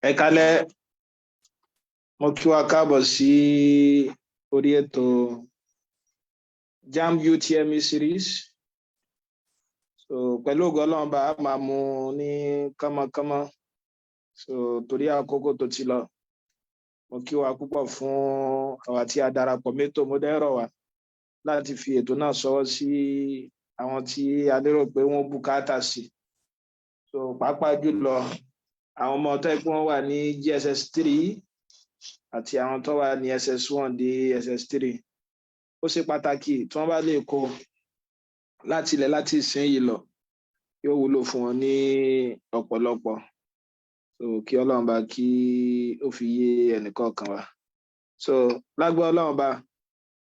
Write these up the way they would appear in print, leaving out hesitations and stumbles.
Ẹ kálẹ́, mo kí wa káàbọ̀ sí orí ètò JAMB UTME series. So pẹ̀lú ògo Ọlọ́run bá a máa mú ní kánmọ́kánmọ́. So torí àkókò tó ti lọ, mo kí wa púpọ̀ fún àwa tí a darapọ̀ mẹ́tò mo dẹ̀ rọ̀ wá láti fi ètò náà sọwọ́ sí àwọn tí a lérò pé wọ́n bùkátà sí. So pàápàá jùlọ àwọn ọmọ tó yẹ kí wọ́n wà ní GSS 3 àti àwọn tó wà ní SS1 dé SS3. Ó ṣe pàtàkì tí wọ́n bá lè kó láti ilẹ̀ láti ìsìn yìí lọ, yóò wúlò fún wọn ní ọ̀pọ̀lọpọ̀. So kí Ọlọ́run bá kí ó fi yé ẹnìkọ̀ọ̀kan wa. So lágbára Ọlọ́run bá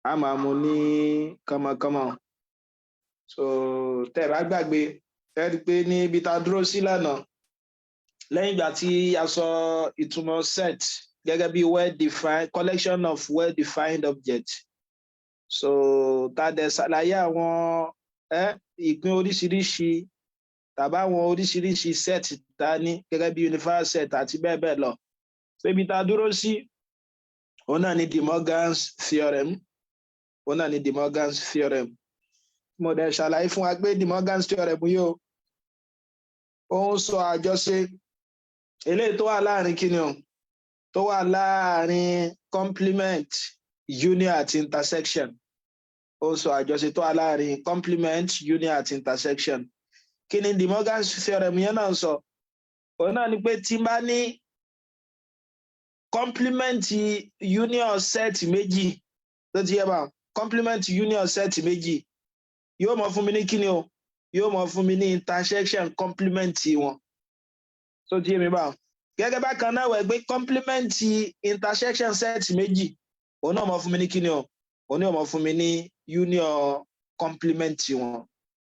a máa mú ní kánmọ́kánmọ́. So tẹ́ ẹ bá gbàgbé ẹ rí i pé ní ibi tá a dúró sí lánàá, lẹ́yìn ìgbà tí a sọ ìtumọ̀ set gẹ́gẹ́ bí well-defined collection of well-defined objects. So tá a dẹ̀ ṣàlàyé àwọn ìpín oríṣiríṣi tàbí àwọn oríṣiríṣi set tá a ní gẹ́gẹ́ bí universal set àti bẹ́ẹ̀ bẹ́ẹ̀ lọ. So ibi tá a dúró sí òun náà ni De Morgan's theorem. Òun náà ni De Morgan's theorem. Mo dẹ̀ ṣàlàyé fún wa pé De Morgan's theorem yóò ó ń sọ àjọṣe eléyìí tó wà láàrin kíni o tó wà láàrin complement, union àti intersection. Ó sọ àjọṣe tó wà láàrin complement, union àti intersection. Kí ni De Morgan's theorem yẹn náà sọ? Òun náà ni pé tí n bá ní complement union set méjì tó ti yẹ bá complement union set méjì yóò mọ fún mi ní kíni o yóò mọ fún mi ní intersection complement wọn tó ti yẹ mi bá gẹ́gẹ́ bá kan náà wẹ̀ pé complement intersection set méjì òun náà mọ fún mi ní kíni o òun náà mọ fún mi ní union complement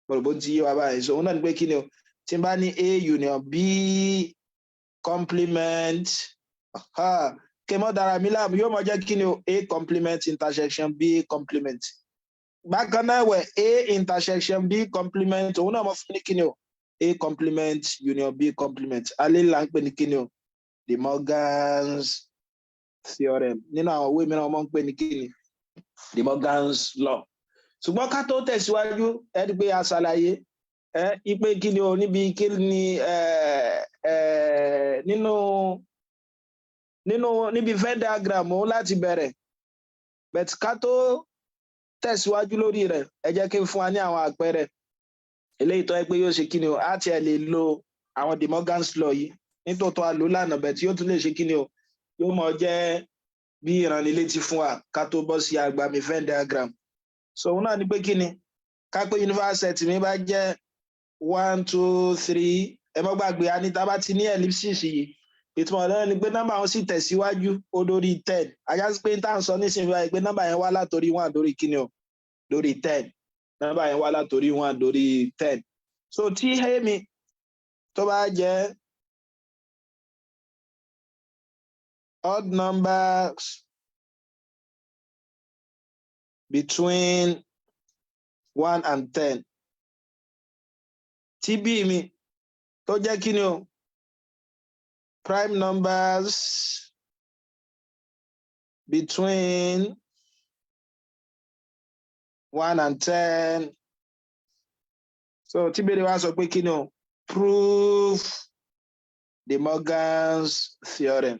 wọn bó ti yé wa báyìí. So òun náà ni pé kíni o tí n bá ní A union B complement kèmọ́ dára mi láàmú yóò mọ jẹ́ kíni o A complement intersection B complement. Bákan náà wẹ̀ A intersection B complement òun náà mọ fún mi ní kíni o A complement union B complement. Alẹ́ là ń pè ní kíni o De Morgan's theorem. Nínú àwọn òwe mìíràn wọ́n ń pè ní kíni De Morgan's law. Ṣùgbọ́n ká tó tẹ̀síwájú ẹ rí pé a ṣàlàyé ipe kíni o níbi kíni níbi Venn diagram òun láti bẹ̀rẹ̀. But ká tó tẹ̀síwájú lórí rẹ̀ ẹ jẹ́ kí n fún wa ní àwọn àpẹẹrẹ eléyìí tó yẹ pé yóò ṣe kíni o á tiẹ̀ lè lo àwọn De Morgan's law yìí nítòótọ́ àlò lánàá bẹ̀ tí yóò tún lè ṣe kíni o yóò mọ jẹ́ bí ìránnilétí fún wa ká tó bọ́ sí agbami Venn diagram. So òun náà ni pé kíni ká pé universal set mi bá jẹ́ 1 2 3 ẹ mọ́ gbàgbé a ní tá bá ti ní ellipsis yìí ìtumọ̀ náà ni pé nọ́mbà wọn sì tẹ̀síwájú ó dórí 10 ajá sí pé tá à ń sọ nísìnyí báyìí pé nọ́mbà yẹn wá látòrí 1 dórí kíni o dórí 10 nọ́mbà yẹn wá látòrí 1 dórí 10. So tí èmi tó bá jẹ́ odd numbers between 1 and 10. Tí B mi tó jẹ́ kíni o prime numbers between 1 and 10. So tí bèrè wá sọ pé kíni o prove De Morgan's theorem.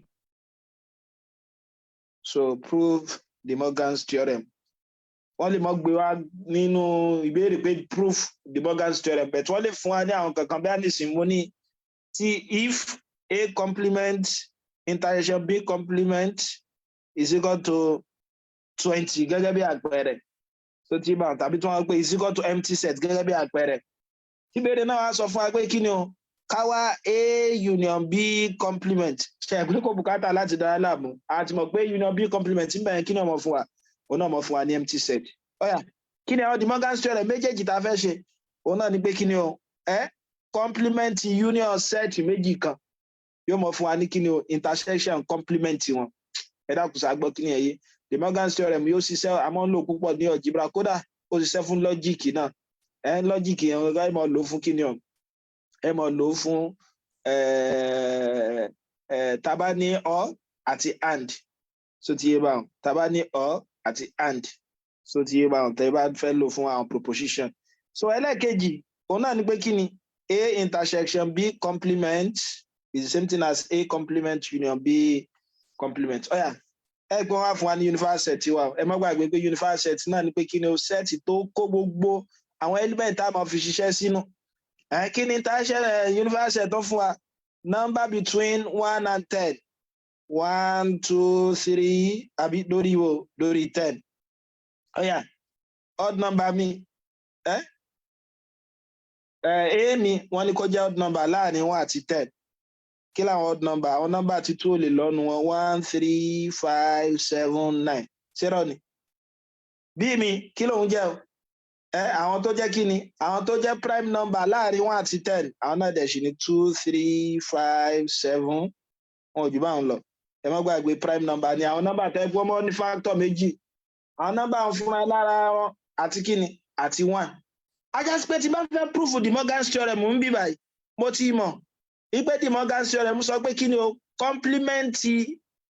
So prove De Morgan's theorem. Wọ́n lè mọ́ gbé wá nínú ìbéèrè pé proof De Morgan's theorem but wọ́n lè fún wa ní àwọn kankan bí a lè sìn mú ní tí if A complement intersection B complement is equal to 20 gẹ́gẹ́ bí àpẹẹrẹ tó ti bá tàbí tí wọ́n pè is equal to empty set gẹ́gẹ́ bí àpẹẹrẹ. Tí ìbéèrè náà wá sọ fún wa pé kí ni o ká wá A union B complement ṣe ìpínlẹ̀ kò bùkátà láti dára láàmú àti mọ̀ pé union B complement ń bẹ̀rẹ̀ kí ni ọmọ fún wa òun náà mọ̀ fún wa ní empty set. Ọ̀yà kí ni àwọn De Morgan's theorem méjèèjì tá a fẹ́ ṣe òun náà ni pé kí ni o complement union set méjì kan yóò mọ̀ fún wa ní kí ni o intersection complement wọn. Ẹ dákun sá gbọ́ kí ni ẹ̀yẹ De Morgan's theorem yóò ṣiṣẹ́ àmọ́ ń lò púpọ̀ ní algebra kódà ó ṣiṣẹ́ fún lọ́jíìkì náà lọ́jíìkì yẹn ẹ mọ̀ lò fún kí ni o ẹ mọ̀ lò fún taba ní or àti and so ti yé báwọn taba ní or àti and so ti yé báwọn tẹ́ bá fẹ́ lò fún àwọn proposition so ẹlẹ́ẹ̀kejì òun náà ni pé kí ni A intersection B complement is the same thing as A complement union B complement ó yá ẹ̀gbọ́n wá fún wa ní universal set wa ẹ má gbàgbé pé universal set náà ni pé kí ni o set tó kó gbogbo àwọn element tá a máa fi ṣiṣẹ́ sínú kí ni universal set tó fún wa number between 1 and 10 1 2 3 àbí lórí 10 ó yá odd number mi A mi wọ́n ní kó jẹ́ odd number láàrin 1 àti 10 kí làwọn odd number àwọn number tí tó lè lọ́nu wọn 1 3 5 7 9 zero ni B mi kí lòun jẹ́ o àwọn tó jẹ́ kí ni àwọn tó jẹ́ prime number láàrin 1 àti 10 àwọn náà dẹ̀ sì ní 2 3 5 7 wọn ò jù báwọn lọ ẹ má gbàgbé prime number ni àwọn number tẹ́ gbọ́ mọ́ ní factor méjì àwọn number wọn fúnra lára wọn àti kí ni àti 1 ajá sí pé tí bá fẹ́ proof the Morgan's theorem ń bí báyìí mo ti mọ̀ ìpè tí Morgan's theorem sọ pé kí ni o complement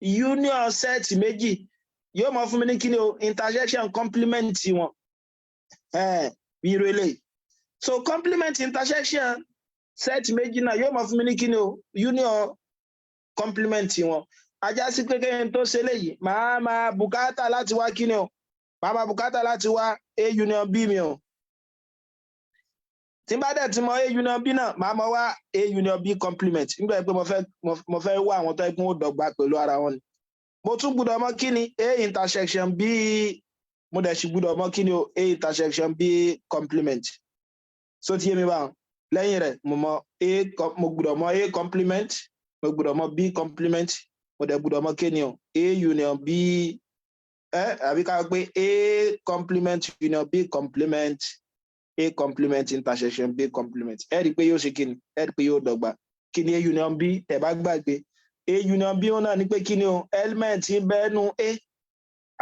union set méjì yóò mọ fún mi ní kí ni o intersection complement wọn ìrẹ̀lẹ̀ so complement intersection set méjì náà yóò mọ fún mi ní kí ni o union complement wọn ajá sí pé kéyìn tó ṣe léyìí máa bùkátà láti wá kí ni o máa bùkátà láti wá A union B mi o tí bá dẹ̀ tí mo A union B náà máa mọ wá A union B complement nígbà pé mo fẹ́ wá àwọn tó ẹkún ó dọ́gba pẹ̀lú ara wọn ni mo tún gbọ́dọ̀ mọ̀ kí ni A intersection B mo dẹ̀ sì gbọ́dọ̀ mọ̀ kí ni o A intersection B complement so ti yé mi báwọn lẹ́yìn rẹ̀ mo gbọ́dọ̀ mọ̀ A complement mo gbọ́dọ̀ mọ̀ B complement mo dẹ̀ gbọ́dọ̀ mọ̀ kí ni o A union B àbí ká pé A complement union B complement A complement intersection B complement ẹ rí i pé yóò ṣe kí ni ẹ rí i pé yóò dọ́gba kí ni A union B tẹ́ bá gbàgbé A union B náà ni pé kí ni o element ń bẹ́nu A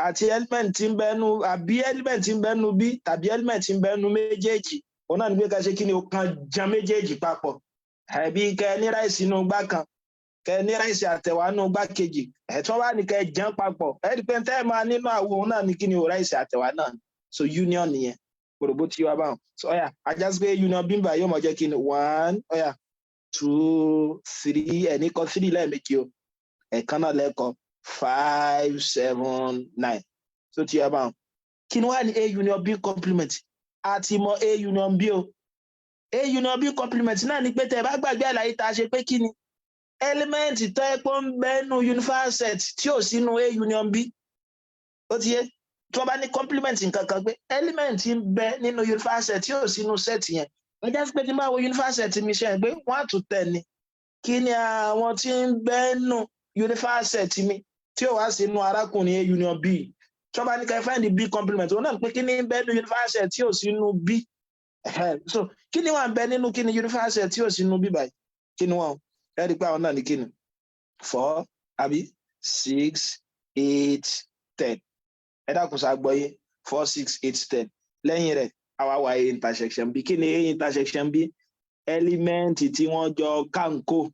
àti element ń bẹ́nu àbí element ń bẹ́nu B tàbí element ń bẹ́nu méjèèjì òun náà ni pé ká ṣe kí ni o kan jan méjèèjì papọ̀ àbí kẹ́ ní ráìsì inú gbá kan kẹ́ ní ráìsì àtẹ̀wá inú gbá kejì ẹ̀tọ́ wá ní kẹ́ jan papọ̀ ẹ rí i pé tẹ́ ẹ máa nínú àwo òun náà ni kí ni o ráìsì àtẹ̀wá náà so union nìyẹn òròbó tí wá báwọn so ó yá ajá sí pé union bímbà yóò mọ jẹ́ kí ni 1 ó yá 2 3 ẹni kọ 3 lẹ́ẹ̀mejì o ẹ̀kan náà lẹ́ẹ̀kọ́ 5 7 9 so tí wá báwọn kí ni wá ní A union B complement àti mọ A union B o A union B complement náà ni pé tẹ́ bá gbàgbé àlàyé tá a ṣe pé kí ni element tó ẹ pọ́ ń bẹ́nu universal set tí ò sínú A union B ó ti yé tí wọ́n bá ní complement nǹkan kan pé element ń bẹ nínú universal set tí ò sínú set yẹn ẹjá sí pé tí n bá wo universal set mi ṣe pé 1 to 10 ni kí ni àwọn tí ń bẹ nínú universal set mi tí ò wá sínú arákùnrin A union B tí wọ́n bá ní ká find the B complement òun náà pé kí ni ń bẹ nínú universal set tí ò sínú B so kí ni wọ́n ń bẹ nínú kí ni universal set tí ò sínú B báyìí kí ni wọ́n ẹ rí i pé àwọn náà ní kí ni 4 àbí 6 8 10 ẹ dákun sá gbọ́yé 4 6 8 10 lẹ́yìn rẹ̀ àwa wá A intersection B kí ni A intersection B element tí wọ́n jọ kánkó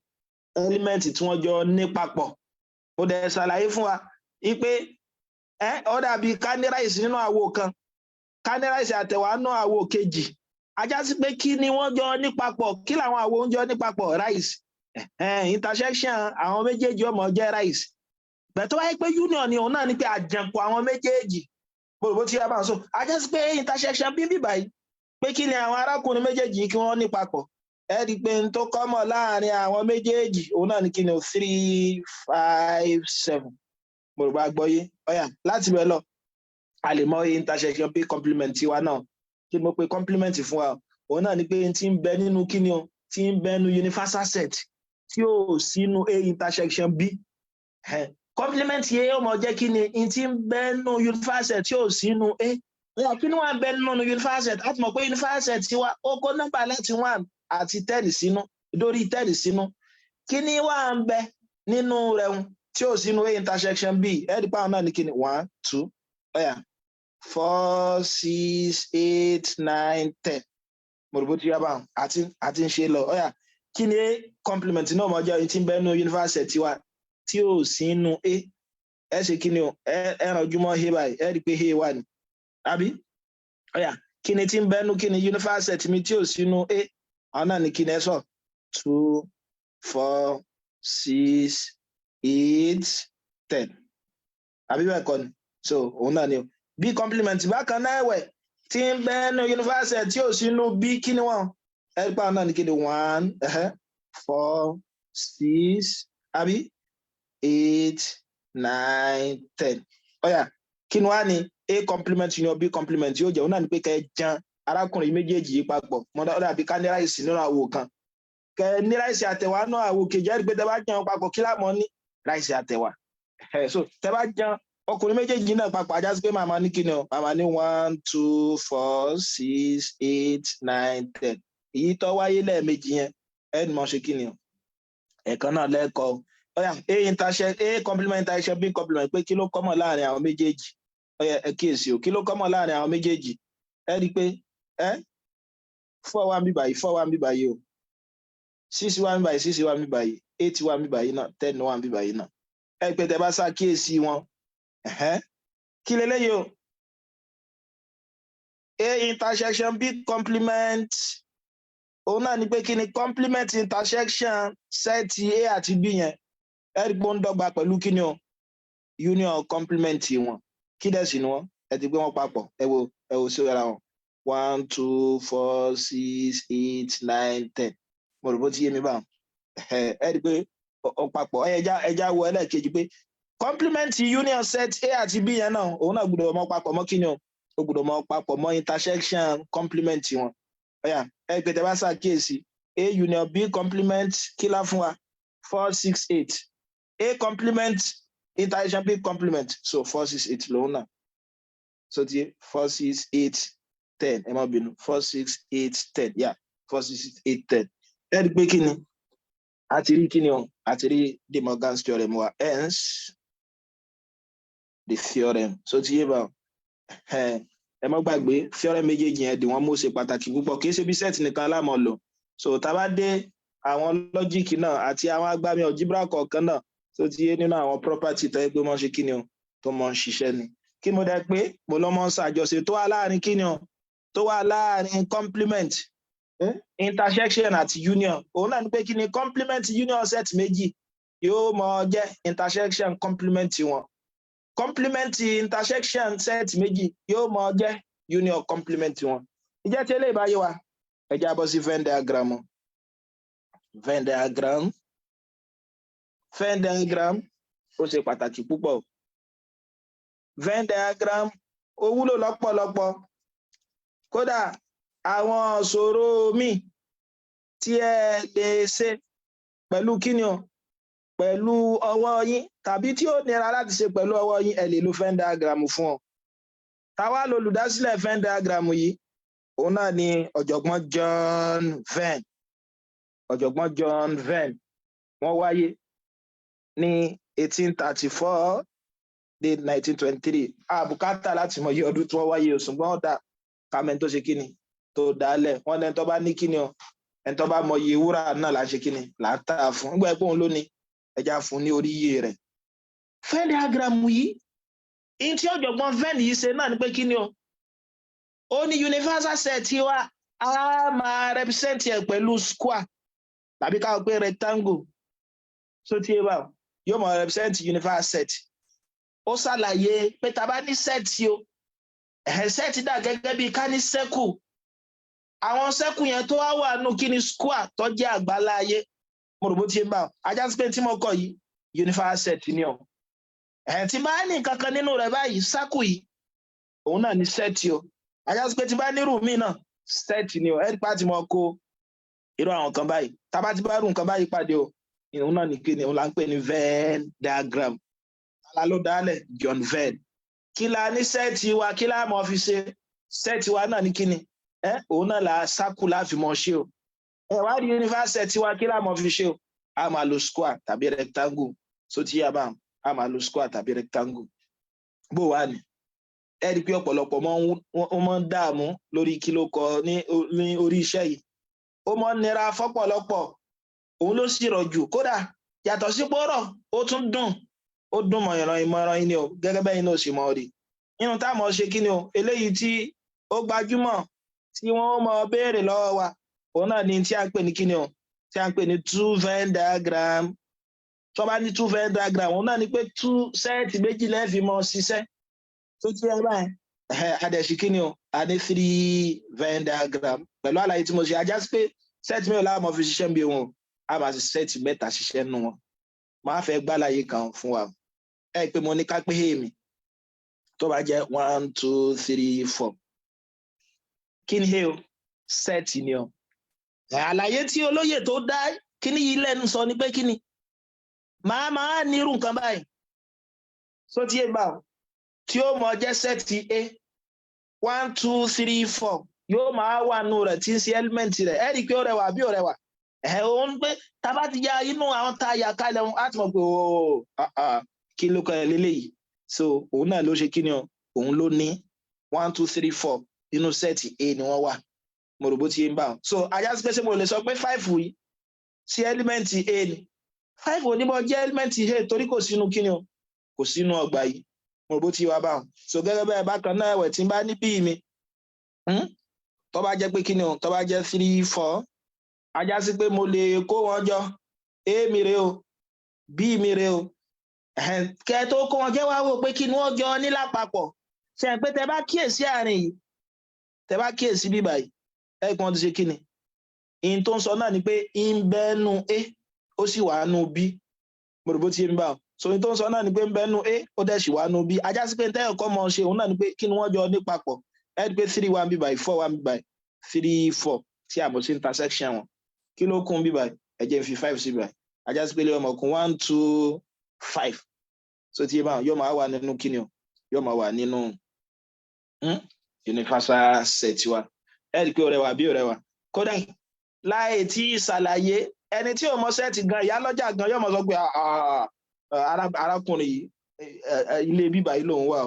element tí wọ́n jọ ní papọ̀ ó dẹ̀ ṣàlàyé fún wa wípé ó dàbí káníràìsì nínú àwo kan káníràìsì àtẹ̀wá nínú àwo kejì ajá sí pé kí ni wọ́n jọ ní papọ̀ kí làwọn àwo ń jọ ní papọ̀ rice intersection àwọn méjèèjì ọmọ jẹ́ rice bẹ̀tọ́ wáyé pé union ni òun náà ní pé àjànkù àwọn méjèèjì bó ti yá bá ń sọ ajá sí pé intersection bí báyìí pé kí ni àwọn arákùnrin méjèèjì kí wọ́n ní papọ̀ ẹ rí i pé n tó kọ́mọ̀ láàrin àwọn méjèèjì òun náà ní kí ni 3 5 7 mo rò bá gbọ́yé ọ̀yà láti bẹ̀ lọ a lè mọ intersection B complement wa náà kí mo pe complement fún wa òun náà ní pé n ti ń bẹ nínú kí ni o ti ń bẹ nínú universal set tí ó sínú A intersection B complement yẹ yóò mọ jẹ́ kí ni n ti ń bẹ nínú universal set tí ó sínú A kí ni wọ́n bẹ nínú universal set a ti mọ̀ pé universal set tiwa ó kó nọ́mbà láti 1 àti 10 sínú dórí 10 sínú kí ni wọ́n ń bẹ nínú rẹ̀ tí ó sínú A intersection B ẹ̀ẹ́dì pàwọn náà ní kí ni 1 2 ọ̀yà 4 6 8 9 10 mo rò bó ti yá báwọn àti ń ṣe lọ ọ̀yà kí ni A complement náà mọ̀ jẹ́ tí ń bẹ nínú universal set wa tí ò sí nínú A ẹ ṣe kí ni o ẹ rànjú mọ́ A báyìí ẹ rí pé A wà ní àbí ọ̀yà kí ni tí ń bẹ nínú kí ni universal set mi tí ò sí nínú A àwọn náà ní kí ni ẹ sọ 2 4 6 8 10 àbí bẹ́ẹ̀ kọ́ ni so òun náà ni o B complement bákan náà ẹ̀wẹ̀ tí ń bẹ nínú universal set tí ò sí nínú B kí ni wọ́n ẹ rí pé àwọn náà ní kí ni 1 4 6 àbí 8 9 10 ọ̀yà kí ni wá ní A complement union B complement yóò jẹ́ òun náà ní pé kẹ́ ẹ jan arákùnrin méjèèjì yìí papọ̀ mọ́tò dàbí ká ní ráìsì nínú àwo kan kẹ́ ní ráìsì àtẹ̀wá náà àwo kejì ẹ rí pé tẹ́ bá jan papọ̀ kí lámọ̀ ní ráìsì àtẹ̀wá so tẹ́ bá jan ọkùnrin méjèèjì náà papọ̀ ajá sí pé màmá ní kí ni o màmá ní 1 2 4 6 8 9 10 èyí tó wáyé lẹ́ẹ̀mejì yẹn ẹ ní mọ̀ ṣe kí ni o ẹ̀kan náà lẹ́ẹ̀kọ́ ọ̀yà A intersection A complement intersection B complement pé kí ló kọ́mọ̀ láàrin àwọn méjèèjì ọ̀yà ẹ kíyèsí o kí ló kọ́mọ̀ láàrin àwọn méjèèjì ẹ rí i pé 4 wà ń bí báyìí 4 wà ń bí báyìí o 6 wà ń bí báyìí 6 wà ń bí báyìí 8 wà ń bí báyìí náà 10 wà ń bí báyìí náà ẹ rí i pé tẹ́ bá ṣàkíyèsí wọn kí leléyìí o A intersection B complement òun náà ni pé kí ni complement intersection set A àti B yẹn ẹ rí i pé ó ń dọ́gba pẹ̀lú kí ni o union complement wọn kí dẹ̀ sì ni wọ́n ẹ ti gbé wọn papọ̀ ẹ wo sí ara wọn 1 2 4 6 8 9 10 mo rò bó ti yé mi báwọn ẹ rí i pé ó papọ̀ ẹja wo ẹlẹ́ẹ̀kejì pé complement union set A àti B yẹn náà òun náà gbọ́dọ̀ mọ́ papọ̀ mọ́ kí ni o ó gbọ́dọ̀ mọ́ papọ̀ mọ́ intersection complement wọn ọ̀yà ẹ pé tẹ́ bá ṣàkíyèsí A union B complement kí lá fún wa 4 6 8 A complement intersection B complement so 4 6 8 lòun náà so ti 4 6 8 10 ẹ má bínú 4 6 8 10 yeah 4 6 8 10 ẹ rí pé kí ni àti rí kí ni o àti rí De Morgan's theorem wa hence the theorem so ti yé bá ẹ má gbàgbé theorem méjèèjì yẹn dì wọ́n mú ṣe pàtàkì púpọ̀ kì í ṣe bí set nìkan la máa lò so tá bá dé àwọn lọ́jíìkì náà àti àwọn agbámi algebra kọ̀ọ̀kan náà tó ti yé nínú àwọn property tó yẹ pé wọ́n ṣe kí ni o tó mọ̀ ń ṣiṣẹ́ ni kí mo dẹ̀ pé mo lọ́ mọ́ ń ṣàjọṣe tó wà láàrin kí ni o tó wà láàrin complement intersection àti union òun náà ni pé kí ni complement union set méjì yóò mọ jẹ́ intersection complement wọn complement intersection set méjì yóò mọ jẹ́ union complement wọn ìjẹ́ tí eléyìí bá yé wa ẹ já bọ́ sí Venn diagram Venn diagram ó ṣe pàtàkì púpọ̀ Venn diagram ó wúlò lọ́pọ̀lọpọ̀ kódà àwọn ìṣòro míì tí ẹ lè ṣe pẹ̀lú kíni o pẹ̀lú ọwọ́ yín tàbí tí ó nira láti ṣe pẹ̀lú ọwọ́ yín ẹ lè lo Venn diagram fún ọ táwa lolùdásílẹ̀ Venn diagram yìí òun náà ni ọ̀jọ̀gbọ́n John Venn wọ́n wáyé ní 1834 dé 1923 àbùkátà láti mọ iye ọdún tí wọ́n wáyé o ṣùgbọ́n ọ̀dà kàmẹ́ tó ṣe kíni tó dálẹ̀ wọ́n lẹ́ni tó bá ní kíni o ẹni tó bá mọ iye wúrà náà là ń ṣe kíni là ń tà fún nígbà pé òun ló ní ẹja fún ní orí iye rẹ̀. Venn diagram yìí in tí ọ̀jọ̀gbọ́n Venn yìí ṣe náà ni pé kíni o ó ní universal set wa a máa represent ẹ̀ pẹ̀lú square tàbí ká pé rectangle so tí ẹ bá yóò máa represent universal set ó ṣàlàyé pé tá bá ní set yìí o set dà gẹ́gẹ́ bí ká ní circle àwọn circle yẹn tó wá wà nù kí ni square tó jẹ́ àgbálá ayé mo rò bó ti ń bá ajá sí pé tí mo kọ yìí universal set ni o tí bá ní nǹkan kan nínú rẹ̀ báyìí circle yìí òun náà ní set o ajá sí pé tí bá nírú mi náà set ni o ẹ̀rí pàtí mo kó irú àwọn kan báyìí tá bá ti bá rú nǹkan báyìí pàdé o òun náà ní kí ni òun là ń pè ní Venn diagram ta ló dálẹ̀ John Venn kí la ní set wa kí la mọ̀ fi ṣe set wa náà ní kí ni òun náà là circle láfi mọ̀ ṣe o wá rí universal set wa kí la mọ̀ fi ṣe o a máa lo square tàbí rectangle so tí a bá a máa lo square tàbí rectangle bó wà ní ẹ rí pé ọ̀pọ̀lọpọ̀ wọ́n máa ń dààmú lórí kí ló kọ ní orí iṣẹ́ yìí ó máa ń nira fọ́pọ̀lọpọ̀ òun ló sì rọ̀ jù kódà yàtọ̀ sí pọ́rọ̀ ó tún dùn ó dùn mọ̀yànràn ìmọ̀ràn yìí ni o gẹ́gẹ́ bẹ́ẹ̀ ni ó sì mọ̀ rí nínú táwọn ṣe kí ni o eléyìí tí ó gbajúmọ̀ tí wọ́n mọ̀ béèrè lọ́wọ́ wa òun náà ni tí a ń pè ní kí ni o tí a ń pè ní two Venn diagram tó bá ní two Venn diagram òun náà ni pé two sẹ́ẹ̀tì méjì lẹ́ẹ̀fì mọ́ ṣiṣẹ́ tó ti ẹ báyìí adẹ̀sí kí ni o a ní three Venn diagram pẹ̀lú àlàyé tí mo ṣe ajá sí pé sẹ́ẹ̀tì mẹ́rin láwọn fi ṣiṣẹ́ ń bí wọn a máa ṣe sẹ́ẹ̀tì mẹ́ta ṣiṣẹ́ nù wọn máa fẹ́ gbàlàyé kan fún wa ẹ pé mo ní ká pé èmi tó bá jẹ́ 1 2 3 4 kí ni o sẹ́ẹ̀tì ni o àlàyé tí olóyè tó dá kí ni yìí lẹ́nu sọ ni pé kí ni máa ní irú nǹkan báyìí so tí ẹ bá tí ó mọ jẹ́ sẹ́ẹ̀tì a 1 2 3 4 yóò máa wà nù rẹ̀ tí ń ṣe ẹ́límẹ́ǹtì rẹ̀ ẹ rí i pé ó rẹwà bí ó rẹwà òun pé tá bá ti ya inú àwọn tá a yà kalẹ̀ wọn á ti mọ̀ pé kí ló kọ́ ẹ lélẹ́yìí so òun náà ló ṣe kí ni o òun ló ní 1 2 3 4 inú sẹ́ẹ̀tì a ni wọ́n wà mo rò bó ti yé ń bá wọn so ajá sí pé ṣé mo lè sọ pé 5 yìí sí ẹ́límẹ́ǹtì a ni 5 onímọ̀ jẹ́ ẹ́límẹ́ǹtì a torí kò sínú kí ni o kò sínú ọgbà yìí mo rò bó ti wá bá wọn so gẹ́gẹ́ bẹ́ẹ̀ bákan náà ẹ̀wẹ̀ tí ń bá ní bíi mi tó bá jẹ́ pé kí ni o tó bá jẹ́ 3 4 ajá sí pé mo lè kó wọn jọ a mi rè o b mi rè o kẹ tó kó wọn jẹ́ wá wò pé kí ni wọ́n jọ ní lápapọ̀ ṣe pé tẹ bá kíyèsí àárín yìí tẹ bá kíyèsí bíbà yìí ẹ kàn ti ṣe kí ni in tó ń sọ náà ni pé in bẹ́nu a ó sì wà nù b mo rò bó ti yé mi bá o so in tó ń sọ náà ni pé in bẹ́nu a ó dẹ̀ sì wà nù b ajá sí pé tẹ́yọ̀ kọ́ mọ̀ ṣe òun náà ni pé kí ni wọ́n jọ ní papọ̀ ẹ rí pé 3 1 bíbà 4 1 bíbà 3 4 tí a bọ̀ sí intersection wọn kí ló kún bíbà ẹ jẹ́ fi 5 sí bíbà ajá sí pé lè ọmọ kún 1 2 5 so tí yé bá yóò máa wà nínú kí ni o yóò máa wà nínú universal set wa ẹ rí pé ó rẹwà bí ó rẹwà kódà láì tí ìṣàlàyé ẹni tí ò mọ sẹ́ẹ̀tì gan ìyá lọ́jà gan yóò mọ̀ sọ pé arákùnrin yìí ilé bíbà yìí lòun wà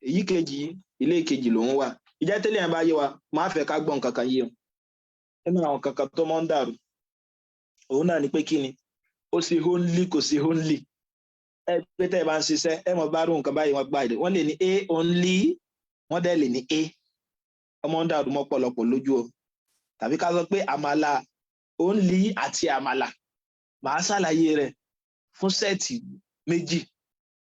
èyí kejì ilé kejì lòun wà ìjẹ́ tẹ́lẹ̀ yẹn bá yé wa máa fẹ́ ká gbọ́ nǹkan kan yé o nínú àwọn kankan tó máa ń dàrú òun náà ni pé kí ni ó sì only kò sí only ẹ pé tẹ́ ẹ bá ń ṣiṣẹ́ ẹ mọ̀ bá rú nǹkan báyìí wọ́n gbá èdè wọ́n lè ní a only wọ́n dẹ̀ lè ní a ọmọ ń dàrú mọ́ pọ̀lọpọ̀ lójú o tàbí ká sọ pé àmàlà only àti àmàlà màá ṣàlàyé rẹ̀ fún sẹ́ẹ̀tì méjì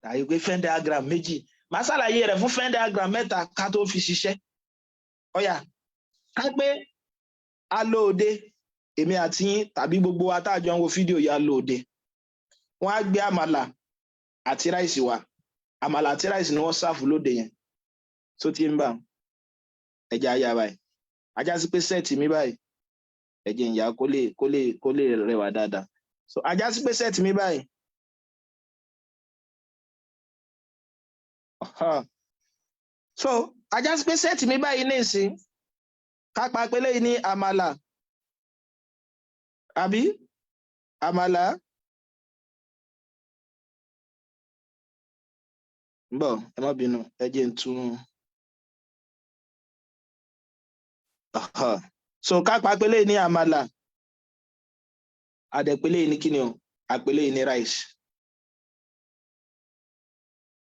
tàbí pé Venn diagram méjì màá ṣàlàyé rẹ̀ fún Venn diagram mẹ́ta ká tó fi ṣiṣẹ́ ọ̀yà ká pé a lóde èmi àti yín tàbí gbogbo wa tá a jọ ń wo fídíò yà lóde wọ́n á gbé àmàlà àti ráìsì wa àmàlà àti ráìsì ni wọ́n sáfù lóde yẹn tó ti ń bà ẹ̀jẹ̀ ayá báyìí ajá sí pé sẹ́ẹ̀tì mi báyìí ẹ̀jẹ̀ ìyá kó lè rẹwà dáadáa so ajá sí pé sẹ́ẹ̀tì mi báyìí so ajá sí pé sẹ́ẹ̀tì mi báyìí ní ìsìn kápá pélé yìí ní àmàlà àbí àmàlà ń bọ̀ ẹ má bínú ẹ jẹ́ ń tún so kápá pélé yìí ní àmàlà àdẹ̀pélé yìí ní kíni o àpélé yìí ní rice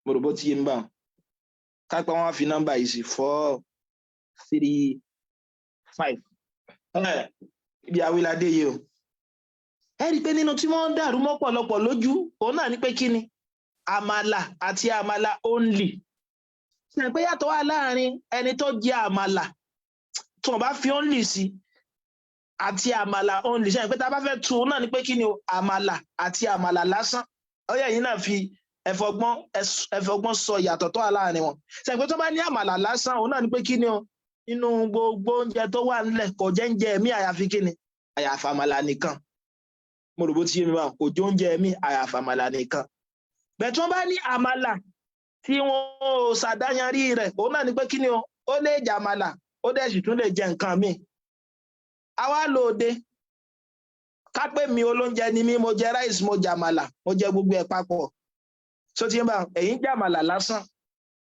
mo rò bó ti yé ń bà kápá wọn fi nọ́mbà yìí sí 4 3 5 ibi àwíládé yìí o ẹ rí i pé nínú tí wọ́n ń dàrú mọ́ pọ̀lọpọ̀ lójú òun náà ni pé kí ni àmàlà àti àmàlà only ṣe pé yàtọ̀ wà láàrin ẹni tó jẹ àmàlà tí wọ́n bá fi only sí àti àmàlà only ṣe pé tá a bá fẹ́ tu òun náà ni pé kí ni o àmàlà àti àmàlà lásán ọyẹ yìí náà fi ẹfọgbọ́n sọ ìyàtọ̀ tó wà láàrin wọn ṣe pé tó bá ní àmàlà lásán òun náà ni pé kí ni o inú gbogbo oúnjẹ tó wà nílẹ̀ kò jẹ́ oúnjẹ ẹ̀mí àyàfi kí ni àyàfi àmàlà nìkan mo rò bó ti yé mi wá kò jẹ́ oúnjẹ ẹ̀mí àyàfi àmàlà nìkan bẹ́ẹ̀ tí wọ́n bá ní àmàlà tí wọ́n ò ṣàdáyanrí rẹ̀ òun náà ni pé kí ni o ó lè jẹ àmàlà ó dẹ̀ sì tún lè jẹ nǹkan míì àwa lóde ká pé mi olóúnjẹ ni mí mo jẹ ráìsì mo jẹ àmàlà mo jẹ gbogbo ẹ̀ papọ̀ so ti ń bá ẹ̀yin jẹ àmàlà lásán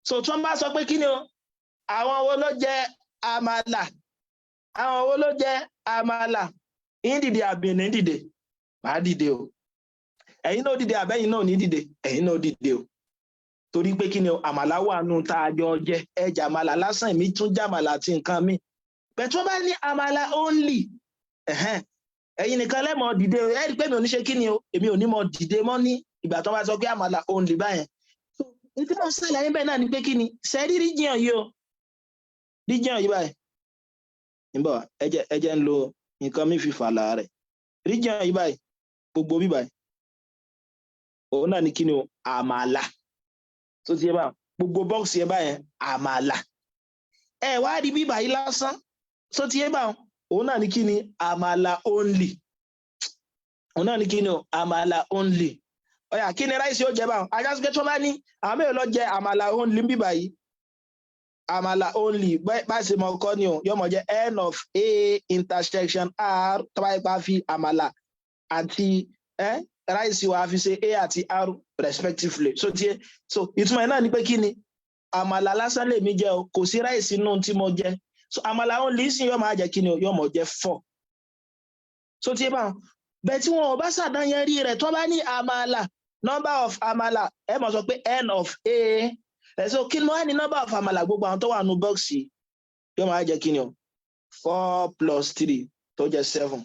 so tí wọ́n bá sọ pé kí ni o àwọn wo ló jẹ àmàlà àwọn wo ló jẹ àmàlà ìdìdì àbìnrin dìde màá dìde o ẹ̀yin náà dìde àbẹ́yìn náà ní dìde ẹ̀yin náà dìde o torí pé kí ni àmàlà wà nù tá a jọ jẹ ẹjà àmàlà lásán mi tún jàmàlà àti nǹkan mi bẹ́ẹ̀ tí wọ́n bá ní àmàlà only ẹ̀yin nìkan lẹ́mọ̀ dìde ẹ rí pé mi ò ní ṣe kí ni o èmi ò ní mọ dìde mọ́ ní ìgbà tó bá sọ pé àmàlà only báyẹn nítorí wọn ṣàlàyé bẹ́ẹ̀ náà ni pé kí ni sẹ́rí ríjìyàn yìí o ríjìyàn yìí báyìí níbọ̀ ẹjẹ̀ ń lo nǹkan mi fi fàlà rẹ̀ ríjìyàn yìí báyìí gbogbo bí báyìí òun náà ni kí ni o àmàlà tó ti yẹ báyìí gbogbo bọ́ọ̀sì yẹn báyẹn àmàlà ẹ wá rí bí báyìí lásán tó ti yẹ báyìí òun náà ni kí ni àmàlà only òun náà ni kí ni o àmàlà only ọ̀yà kí ni ráìsì ó jẹ báwọn ajásùkẹ́ tó bá ní àwọn mẹ́rin lọ jẹ àmàlà only bí báyìí àmàlà only bá ṣe mọ ọkọ ni o yóò mọ jẹ n of a intersection r tó bá yẹ pa fi àmàlà àti ráìsì wa fi ṣe a àti r respectively so tiẹ̀ so ìtumọ̀ yẹn náà ni pé kí ni àmàlà lásán lèmi jẹ o kò sí ráìsì nù tí mo jẹ so àmàlà only sì yóò máa jẹ kí ni o yóò mọ jẹ 4 so tiẹ̀ báwọn bẹ́ẹ̀ tí wọn ò bá ṣàdáyẹn rí rẹ̀ tó bá ní àmàlà number of àmàlà ẹ mọ̀ sọ pé n of a so kí ni mo wá ní number of àmàlà gbogbo àwọn tó wà nù bọ́ọ̀sì yóò máa jẹ kí ni o 4 plus 3 tó jẹ 7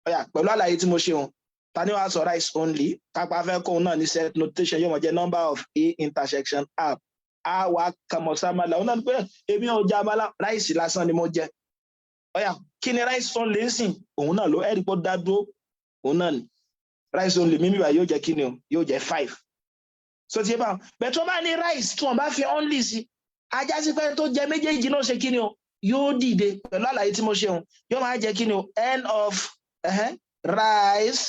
ọ̀yà pẹ̀lú àlàyé tí mo ṣe wọn ta ni wàá sọ rice only kápá fẹ́ kóun náà ní set notation yóò mọ̀ jẹ number of a intersection r a wà kàmọ̀ sàmàlà òun náà ni pé èmi ò jẹ àmàlà rice lásán ni mo jẹ ọ̀yà kí ni rice only ń sìn òun náà ló ẹ̀rí pé ó dá dúró òun náà ni rice only mímí bá yóò jẹ kí ni o yóò jẹ 5 so ti bá bẹ́ẹ̀ tó bá ní rice tí wọ́n bá fi only sí ajá sí pé tó jẹ méjèèjì náà ṣe kí ni o yóò dìde pẹ̀lú àlàyé tí mo ṣe hùn yóò máa jẹ kí ni o n of rice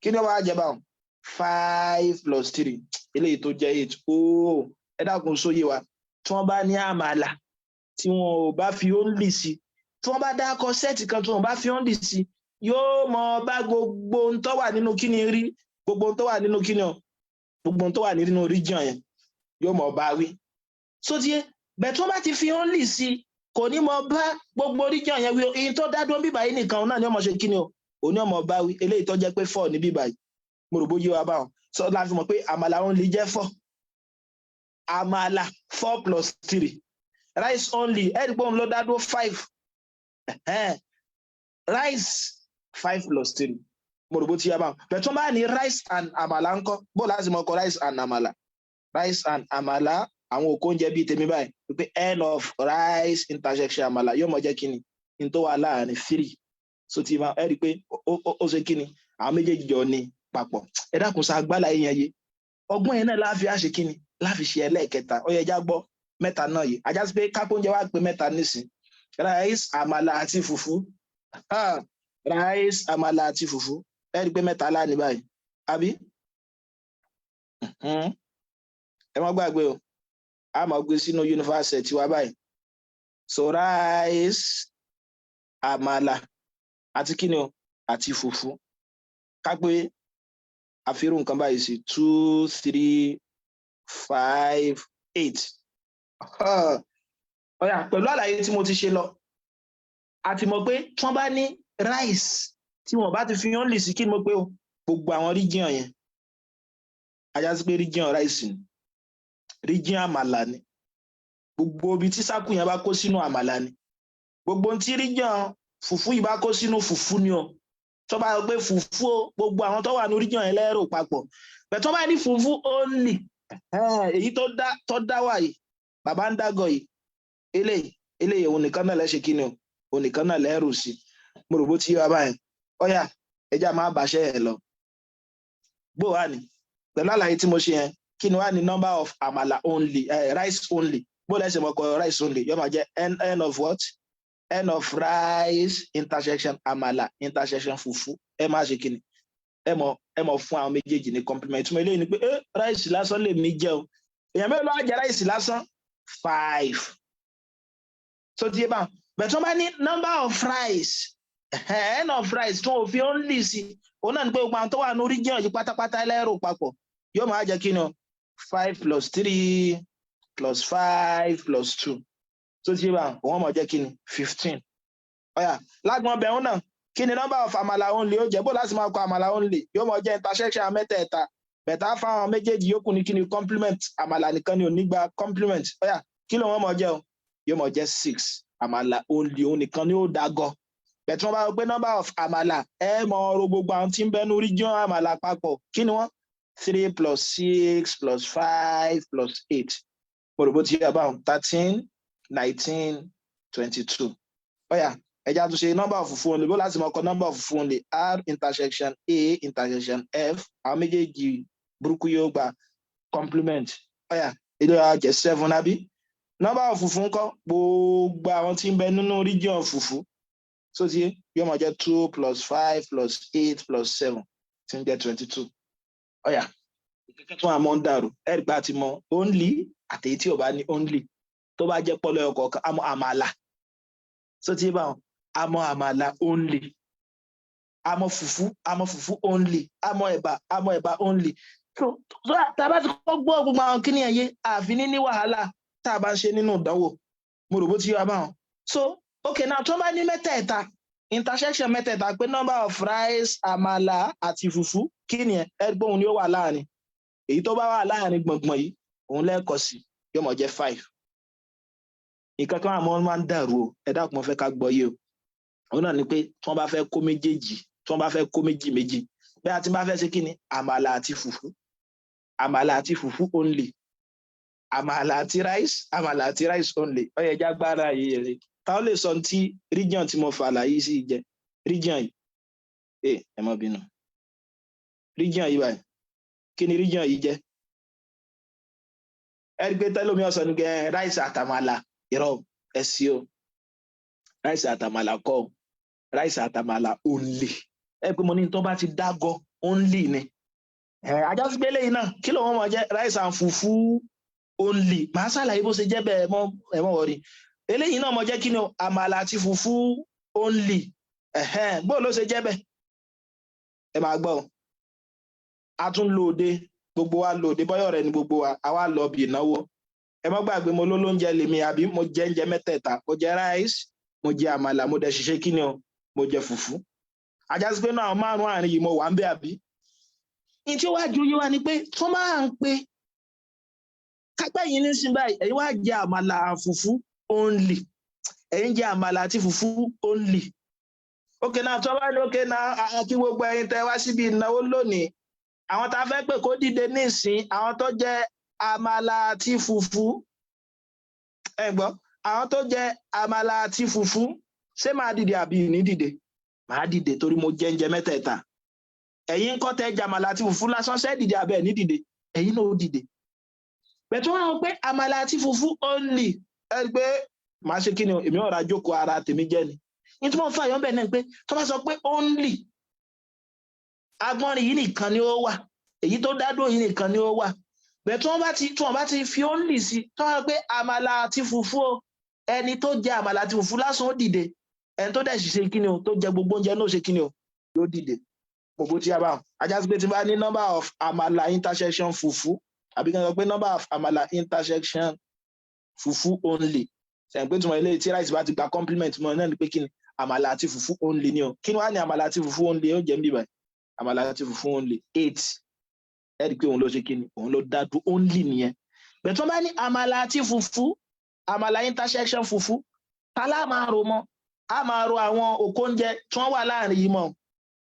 kí ni ó máa jẹ báwọn 5 plus 3 eléyìí tó jẹ 8 ooo ẹ dákun sóyè wa tí wọ́n bá ní àmàlà tí wọn ò bá fi only sí tí wọ́n bá dákọ sẹ́ẹ̀tì kan tí wọ́n bá fi only sí yóò mọ bá gbogbo ohun tó wà nínú kíni rí gbogbo ohun tó wà nínú kíni o gbogbo ohun tó wà nínú region yẹn yóò mọ bá wí so tiẹ̀ bẹ́ẹ̀ tí wọ́n bá ti fi only sí kò ní mọ bá gbogbo region yẹn wí èyí tó dá dúró bíbá yìí nìkan náà ni ọmọ ṣe kíni o òní ọmọ bá wí eléyìí tó jẹ́ pé 4 ní bíbá yìí mo rò bóyá wa báwọn so láti mọ̀ pé àmàlà only jẹ́ 4 àmàlà 4 plus 3 rice only ẹ̀rí pé òun ló dá dúró 5 rice 5 plus 3 mo rò bó ti yá báwọn bẹ́ẹ̀ tó bá ní rice and àmàlà ńkọ́ bó láti mọ̀ kọ rice and àmàlà àwọn òkò oúnjẹ bíi tèmi báyìí wípé n of rice intersection àmàlà yóò mọ jẹ́ kíni ní tó wà láàrin 3 so ti máa ẹ rí i pé ó ṣe kíni àwọn méjèèjì jọ ní papọ̀ ẹ dákun sa agbálà yẹn yé ọgbọ́n yẹn náà láfi àṣẹ kíni láfi ṣe ẹlẹ́ẹ̀kẹta ó yẹ já gbọ́ mẹ́ta náà yìí ajá sí pé kápó oúnjẹ wá pé mẹ́ta nísìn rice àmàlà àti fùfú rice àmàlà àti fùfú ẹ rí i pé mẹ́ta láàní báyìí àbí ẹ má gbàgbé o a máa gbé sínú yunifásitì wa báyìí so rice àmàlà àti kíni o àti fùfú ká pé àfihàn nǹkan báyìí sí 2 3 5 8 ọ̀yà pẹ̀lú àlàyé tí mo ti ṣe lọ a ti mọ̀ pé tí wọ́n bá ní rice tí wọ́n bá ti fi hàn lè sí kí ni mo pé o gbogbo àwọn region yẹn ajá sí pé region rice ni region àmàlà ni gbogbo ibi tí sákù yẹn bá kó sínú àmàlà ni gbogbo tí region fùfú yìí bá kó sínú fùfú ni o tó bá yọ pé fùfú o gbogbo àwọn tó wà ní region yẹn lẹ́rò papọ̀ bẹ́ẹ̀ tó bá ní fùfú only èyí tó dá wà yìí bàbá ń dágọ̀ yìí eléyìí òun nìkan náà lẹ́ṣẹ̀ kí ni o òun nìkan náà lẹ́rù sí mo rò bó ti yé wa báyìí ọ̀yà ẹja máa bàṣẹ́ ẹ̀ lọ bó wà ní pẹ̀lú àlàyé tí mo ṣe yẹn kí ni wà ní number of àmàlà only rice only bó lẹ́sẹ̀ mọ́ kọ rice only yóò máa jẹ́ n of what n of rice intersection àmàlà intersection fùfú ẹ máa ṣe kí ni ẹ mọ̀ fún àwọn méjèèjì ní compliment túmọ̀ eléyìí ni pé rice lásán lè mí jẹ́ o èèyàn mélòó á jẹ rice lásán 5 so ti yé bá bẹ́ẹ̀ tó bá ní number of rice n of rice tó òfin only sí òun náà ni pé gbogbo àwọn tó wà ní region yìí pátápátá lẹ́rù papọ̀ yóò máa jẹ́ kí ni o 5 plus 3 plus 5 plus 2 so ti yé bá òun máa jẹ́ kí ni 15 ọ̀yà lágbọ̀n bẹ̀rún náà kí ni number of àmàlà only ó jẹ́ bó láti máa kọ àmàlà only yóò mọ jẹ́ intersection mẹ́tẹ̀ẹ̀ta bẹ̀tà fáwọn méjèèjì yòókù ní kí ni complement àmàlà nìkan ni ò ní gba complement ọ̀yà kí ló wọ́n mọ jẹ́ o yóò mọ jẹ́ 6 àmàlà only òun nìkan ni ó dágọ́ bẹ̀tà wọ́n bá wọ pé number of àmàlà ẹ mọ ọrọ̀ gbogbo àwọn tí ń bẹnu region àmàlà papọ̀ kí ni wọ́n 3 plus 6 plus 5 plus 8 mo rò bó ti yẹ about 13 19 22 ọ̀yà ẹja tó ṣe number of fufu only bó láti mọ ọkọ number of fufu only r intersection a intersection f àwọn méjèèjì burúkú yóò gba complement ọ̀yà èdè wa jẹ́ 7 àbí number of fufu ńkọ́ gbogbo àwọn tí ń bẹ nínú region fufu so ti yóò máa jẹ́ 2 plus 5 plus 8 plus 7 tí ń jẹ́ 22 ọ̀yà ìkẹ́kẹ́ tó wà mọ́ ń dàrú ẹ̀rí gbà ti mọ only àtẹ̀yí tí ò bá ní only tó bá jẹ́ pọ́lọ́ ọkọ̀ kan àmọ́ àmàlà so ti bá wọn àmọ́ àmàlà only àmọ́ fùfú only àmọ́ ẹ̀bà only so tá a bá ti kọ́ gbọ́ gbogbo àwọn kíní ẹ̀yẹ àfi ní wàhálà tá a bá ń ṣe nínú ìdánwò mo rò bó ti yọ bá wọn so okay now tó bá ní mẹ́tẹ̀ẹ̀ta intersection mẹ́tẹ̀ẹ̀ta pé number of rice àmàlà àti fùfú kíní ẹ̀ ẹgbẹ́ òun ni ó wà láàrin èyí tó bá wà láàrin gbọ̀ngbọ̀n yìí òun lẹ́ẹ̀kọ́ sí yóò mọ̀ jẹ́ 5 nǹkan kan àmọ́ máa ń dàrú o ẹ dákun mo fẹ́ ká gbọ́ yé o òun náà ni pé tí wọ́n bá fẹ́ kó méjèèjì tí wọ́n bá fẹ́ kó méjì bí a ti bá fẹ́ ṣe kí ni àmàlà àti fùfú only àmàlà àti rice only ó yẹ já gbára yìí rẹ̀ táwọn lè sọ tí region tí mo fà láyé sí jẹ́ region yìí ẹ má bínú region yìí báyìí kí ni region yìí jẹ́ ẹ rí pé tẹ́lómi ọ̀sán ní gẹ́ rice àtàmàlà ìrọ̀ ẹ̀sì o rice àtàmàlà kọ́ rice àtàmàlà only ẹ pé mo ní tó bá ti dágọ́ only ni ajásígbé lẹ́yìn náà kí ló wọ́n mọ̀ jẹ́ rice and fufu only màá ṣàlàyé bó ṣe jẹ́ bẹ́ẹ̀ ẹ̀mọ́ wọ̀rí eléyìí náà mọ̀ jẹ́ kí ni àmàlà àti fufu only bó ló ṣe jẹ́ bẹ́ẹ̀ ẹ máa gbọ́ a tún lòde gbogbo wa lòde bọ́yọ̀ rẹ̀ ni gbogbo wa àwa lọ bí ìnáwó ẹ má gbàgbé mo lólóúnjẹ lèmi àbí mo jẹ oúnjẹ mẹ́tẹ̀ẹ̀ta mo jẹ rice mo jẹ àmàlà mo dẹ̀ ṣiṣẹ́ kí ni o mo jẹ fùfú ajásí pé náà márùn àárín yìí mo wà ń bẹ àbí ní tí ó wá ju yí wa ni pé tó máa ń pe kápẹ́ yìí ní sin báyìí ẹ̀yin wá jẹ àmàlà fùfú only ẹ̀yin jẹ àmàlà àti fùfú only ókè náà tó bá ní ókè náà kí gbogbo ẹ̀yin tẹ́ wá síbi ìnáwó lónìí àwọn tá a fẹ́ pè kó dìde nísìn àwọn tó jẹ àmàlà àti fùfú ẹ gbọ́ àwọn tó jẹ àmàlà àti fùfú ṣé máa dìde àbí ní dìde máa dìde torí mo jẹ oúnjẹ mẹ́tẹ̀ẹ̀ta ẹ̀yin ń kọ́ tẹ́ jẹ àmàlà àti fùfú lásán ṣé dìde àbẹ́ ní dìde ẹ̀yin náà ó dìde bẹ̀tú wọn pé àmàlà àti fùfú only ẹ pé màá ṣe kí ni èmi ọ̀rọ̀ àjókòó ara tèmi jẹ́ ni ní tí wọ́n fà yọ̀ bẹ́ẹ̀ náà pé tó bá sọ pé only agbọ́nrin yìí nìkan ni ó wà èyí tó dádúró yìí nìkan ni ó wà bẹ́ẹ̀ tí wọ́n bá ti fi only sí tó wá pé àmàlà àti fùfú o ẹni tó jẹ àmàlà àti fùfú lásán ó dìde ẹni tó dẹ̀ sì ṣe kí ni o tó jẹ gbogbo oúnjẹ náà ṣe kí ni o yóò dìde gbogbo tí a bá ajásí pé tí bá ní number of àmàlà intersection fùfú àbí kí n sọ pé number of àmàlà intersection fùfú only ṣẹ̀yìn pé tí wọ́n ilé tí rice bá ti gba compliment mọ́ náà ni pé kí ni àmàlà àti fùfú only ni o kí ni wàá ní àmàlà àti fùfú only ó jẹ́ ń bíbáyìí àmàlà àti fùfú only 8 ẹ rí i pé òun ló ṣe kíni òun ló dádú only nìyẹn bẹ́ẹ̀ tó bá ní àmàlà àti fùfú àmàlà intersection fùfú tálá máa ro mọ́ a máa ro àwọn òkóúnjẹ tí wọ́n wà láàrin yìí mọ́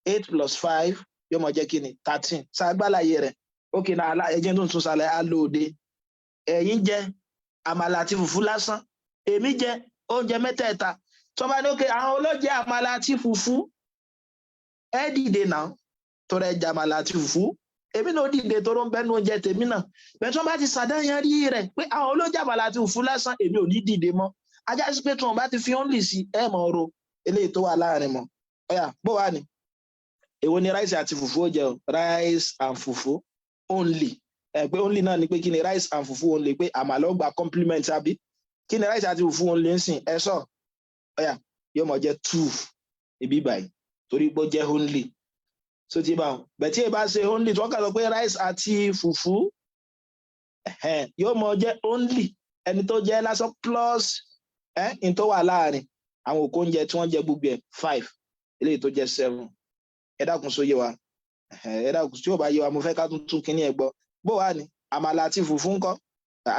8 plus 5 yóò mọ̀ jẹ́ kíni 13 ṣàgbàláyé rẹ̀ ókè náà ẹjẹ́ tó ń tún sálẹ̀ á lóde ẹ̀yin jẹ àmàlà àti fùfú lásán èmi jẹ oúnjẹ mẹ́tẹ̀ẹ̀ta tó bá ní ókè àwọn olóúnjẹ àmàlà àti fùfú ẹ dìde náà tó rẹ jẹ àmàlà àti fùfú èmi náà dìde tó ló ń bẹnu oúnjẹ tèmi náà bẹ́ẹ̀ tí wọ́n bá ti ṣàdáyàn rí rẹ̀ pé àwọn olóúnjẹ àmàlà àti fùfú lásán èmi ò ní dìde mọ́ ajá sí pé tí wọ́n bá ti fi only sí ẹ mọ̀ ro eléyìí tó wà láàrin mọ́ ọ̀yà bó wà ní èwo ni rice àti fùfú ó jẹ o rice and fùfú only pé only náà ni pé kí ni rice and fùfú only pé àmàlà ó gba compliment àbí kí ni rice àti fùfú only ń sìn ẹ sọ ọ̀yà yóò mọ̀ jẹ́ 2 ibi báyìí torí pé ó jẹ́ only so ti bá wọn bẹ́ẹ̀ tí ẹ bá ṣe only tí wọ́n kà sọ pé rice àti fùfú yóò mọ̀ jẹ́ only ẹni tó jẹ́ lásán plus in tó wà láàrin àwọn òkú oúnjẹ tí wọ́n jẹ gbogbo ẹ̀ 5 eléyìí tó jẹ́ 7 ẹ dákun sóyè wa ẹ dákun tí ó bá yé wa mo fẹ́ ká tún kíní ẹ gbọ́ bó wà ní àmàlà àti fùfú ńkọ́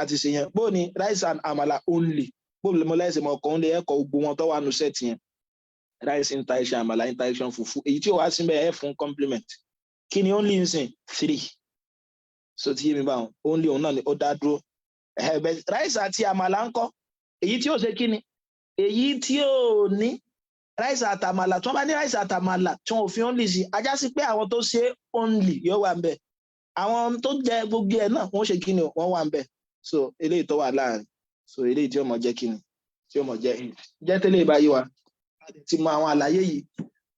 àti ṣe yẹn bó ní rice and àmàlà only bó mo lẹ́sìn mọ̀ kàn lé ẹ̀kọ́ gbogbo wọn tó wà nù set yẹn rice interaction àmàlà interaction fùfú èyí tí ó wá sí bẹ́ẹ̀ ẹ̀ fún complement kí ni only ń sìn 3 so ti yé mi báwọn only òun náà ni ó dá dúró rice àti àmàlà ńkọ́ èyí tí ó ṣe kí ni èyí tí ó ní rice àtàmàlà tí wọ́n bá ní rice àtàmàlà tí wọ́n ò fi only sí ajá sí pé àwọn tó ṣe only yóò wà ń bẹ̀ àwọn tó jẹ gbogbo ẹ̀ náà wọ́n ṣe kí ni wọ́n wà ń bẹ̀ so eléyìí tó wà láàrin so eléyìí tí ó mọ̀ jẹ́ kí ni tí ó mọ̀ jẹ́ tẹ́lẹ̀ ìbáyé wa ti mọ àwọn àlàyé yìí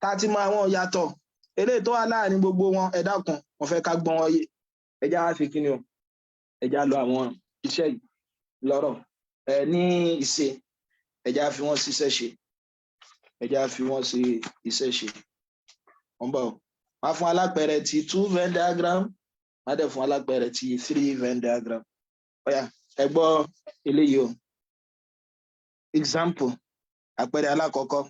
tá ti mọ àwọn ìyàtọ̀ eléyìí tó wà láàrin gbogbo wọn ẹ dákun wọ́n fẹ́ ká gbọ́n wọn yé ẹjá wá fi kí ni o ẹjá lọ àwọn iṣẹ́ yìí lọ́rọ̀ ní ìṣe ẹjá fi wọ́n ṣiṣẹ́ ṣe ẹjá fi wọ́n ṣe iṣẹ́ ṣe wọ́n bọ̀ wá fún alápẹẹrẹ ti 2 Venn diagram wá dẹ̀ fún alápẹẹrẹ ti 3 Venn diagram ọ̀yà ẹ gbọ́ eléyìí o example àpẹẹrẹ alákọ̀ọ́kọ́